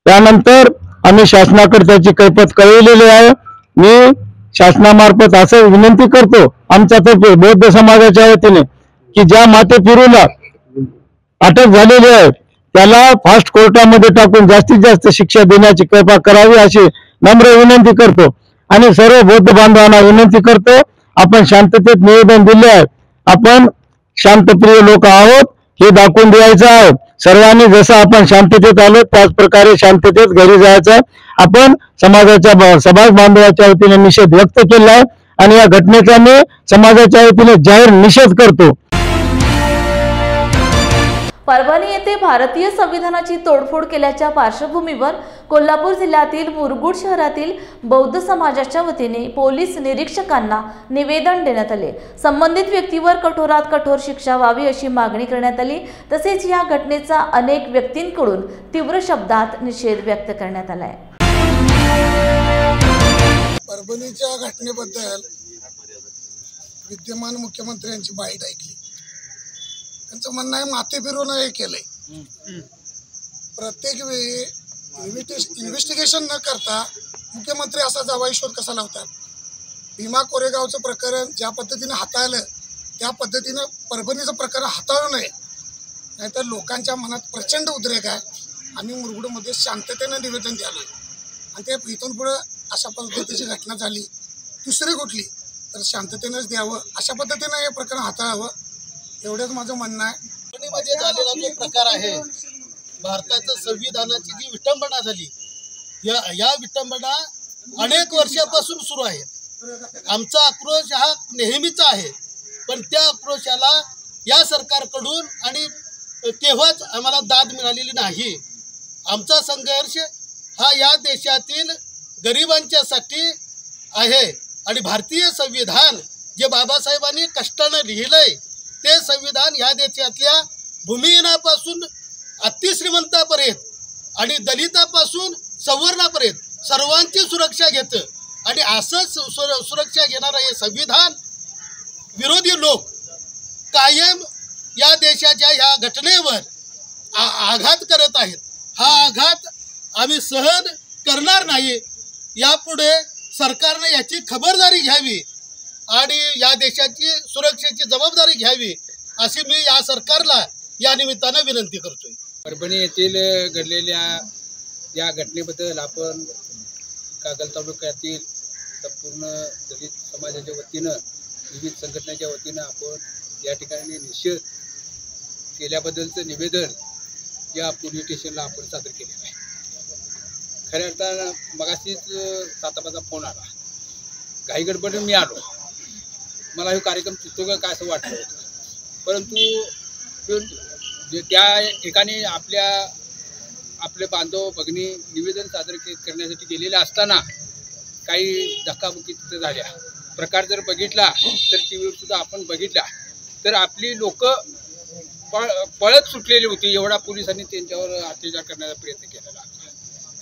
त्यानंतर आम्ही शासनाकडे त्याची कैफत कळवलेली आहे. मी शासनामार्फत असं विनंती करतो आमच्यातर्फे बौद्ध समाजाच्या वतीने की ज्या माथे फिरूला अटक झालेली आहे त्याला फास्ट कोर्टामध्ये टाकून जास्तीत जास्त शिक्षा देण्याची कृपा करावी अशी नम्र विनंती करतो. आणि सर्व बौद्ध बांधवांना विनंती करतो आपण शांततेत निवेदन दिले आहे. आपण शांतप्रिय लोक आहोत हे दाखवून द्यायचं आहे. सर्वांनी जसं आपण शांततेत आलो त्याच प्रकारे शांततेत घरी जायचं. आपण समाजाच्या समाज बांधवाच्या वतीने निषेध व्यक्त केला आहे आणि या घटनेचा मी समाजाच्या वतीने जाहीर निषेध करतो. परभणी येथे भारतीय संविधानाची तोडफोड केल्याच्या पार्श्वभूमीवर कोल्हापूर जिल्ह्यातील मुरगुड शहरातील बौद्ध समाजाच्या वतीने पोलीस निरीक्षकांना निवेदन देण्यात आले. संबंधित व्यक्तीवर कठोरात कठोर शिक्षा व्हावी अशी मागणी करण्यात आली. तसेच या घटनेचा अनेक व्यक्तींकडून तीव्र शब्दात निषेध व्यक्त करण्यात आला आहे. परभणीच्या घटनेबद्दल विद्यमान मुख्यमंत्र्यांची बाईट ऐकली. त्यांचं म्हणणं आहे माथे फिरून हे केलंय. प्रत्येक वेळी इन्व्हेस्टिगेशन न करता मुख्यमंत्री असा जवाई शोध कसा लावतात. भीमा कोरेगावचं प्रकरण ज्या पद्धतीने हाताळलं त्या पद्धतीनं परभणीचं प्रकरण हाताळू नये, नाहीतर लोकांच्या मनात प्रचंड उद्रेक आहे. आम्ही मुरगुडमध्ये शांततेनं निवेदन द्यालो आणि ते इथून पुढे अशा पद्धतीची घटना झाली दुसरी कुठली तर शांततेनंच द्यावं, अशा पद्धतीनं हे प्रकरण हाताळावं एवढंच माझं म्हणणं आहे. परभणीमध्ये झालेला जो प्रकार आहे भारताच्या संविधानाची जी विटंबना झाली या विटंबना अनेक वर्षापासून सुरू आहे. आमचा आक्रोश हा नेहमीचा आहे, पण त्या आक्रोशाला या सरकारकडून आणि तेव्हाच आम्हाला दाद मिळालेली नाही. आमचा संघर्ष हा या देशातील गरिबांच्यासाठी आहे आणि भारतीय संविधान जे बाबासाहेबांनी कष्टानं लिहिलंय ते संविधान ह्या देशातल्या भूमिहीनापासून अतिश्रीमंतापर्यंत आणि दलितापासून सवर्णापर्यंत सर्वांची सुरक्षा घेतं. आणि असंच सुरक्षा घेणारं हे संविधान विरोधी लोक कायम या देशाच्या ह्या घटनेवर आघात करत आहेत. हा आघात आम्ही सहन करणार नाही. यापुढे सरकारने याची खबरदारी घ्यावी आणि या देशाची सुरक्षेची जबाबदारी घ्यावी अशी मी या सरकारला या निमित्तानं विनंती करतोय. परभणी येथील घडलेल्या या घटनेबद्दल आपण कागल तालुक्यातील संपूर्ण दलित समाजाच्या वतीनं विविध संघटनेच्या वतीनं आपण या ठिकाणी निषेध केल्याबद्दलचं निवेदन या पोलीस स्टेशनला आपण सादर केलेलं आहे. खऱ्या अर्थानं मगाशीच सातापाचा फोन आला, काही गडबडीने मी आलो, मला हे कार्यक्रम चुकतो का काय असं वाटलं होतं. परंतु त्या ठिकाणी आपले बांधव भगिनी निवेदन सादर करण्यासाठी गेलेले असताना काही धक्काबुक्की तिथं झाल्या. प्रकार जर बघितला तर टी व्हीवर सुद्धा आपण बघितला तर आपली लोक पळत सुटलेली होती. एवढा पोलिसांनी त्यांच्यावर अत्याचार करण्याचा प्रयत्न केलेला.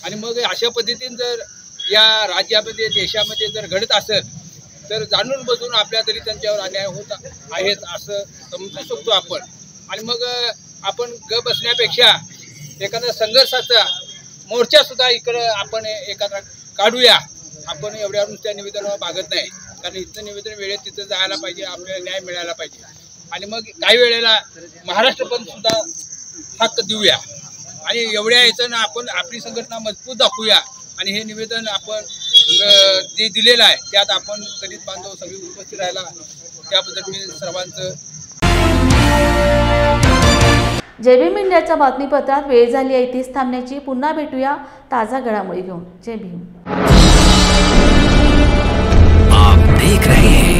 आणि मग अशा पद्धतीने जर या राज्यामध्ये देशामध्ये जर घडत असेल तर जाणून बजून आपल्या दलितांच्यावर अन्याय होत आहेत असं समजू शकतो आपण. आणि मग आपण बसण्यापेक्षा एखादा संघर्षाचा मोर्चा सुद्धा इकडं आपण एखादा काढूया. आपण एवढ्या नुसत्या निवेदनावर भागत नाही, कारण इथलं निवेदन वेळेत तिथं जायला पाहिजे, आपल्याला न्याय मिळायला पाहिजे. आणि मग काही वेळेला महाराष्ट्र पण सुद्धा हक्क देऊया आणि एवढ्या याचं आपण आपली संघटना मजबूत दाखवूया. आणि हे निवेदन आपण जे दिलेलं आहे त्यात आपण दलित बांधव सगळे उपस्थित राहायला त्याबद्दल मी सर्वांचं जय भीम इंडियाच्या बातमीपत्रात वेळ झाली आहे इथेच थांबण्याची. पुन्हा भेटूया ताजा घडामोडी घेऊन. जय भीम. आप देख रहे हैं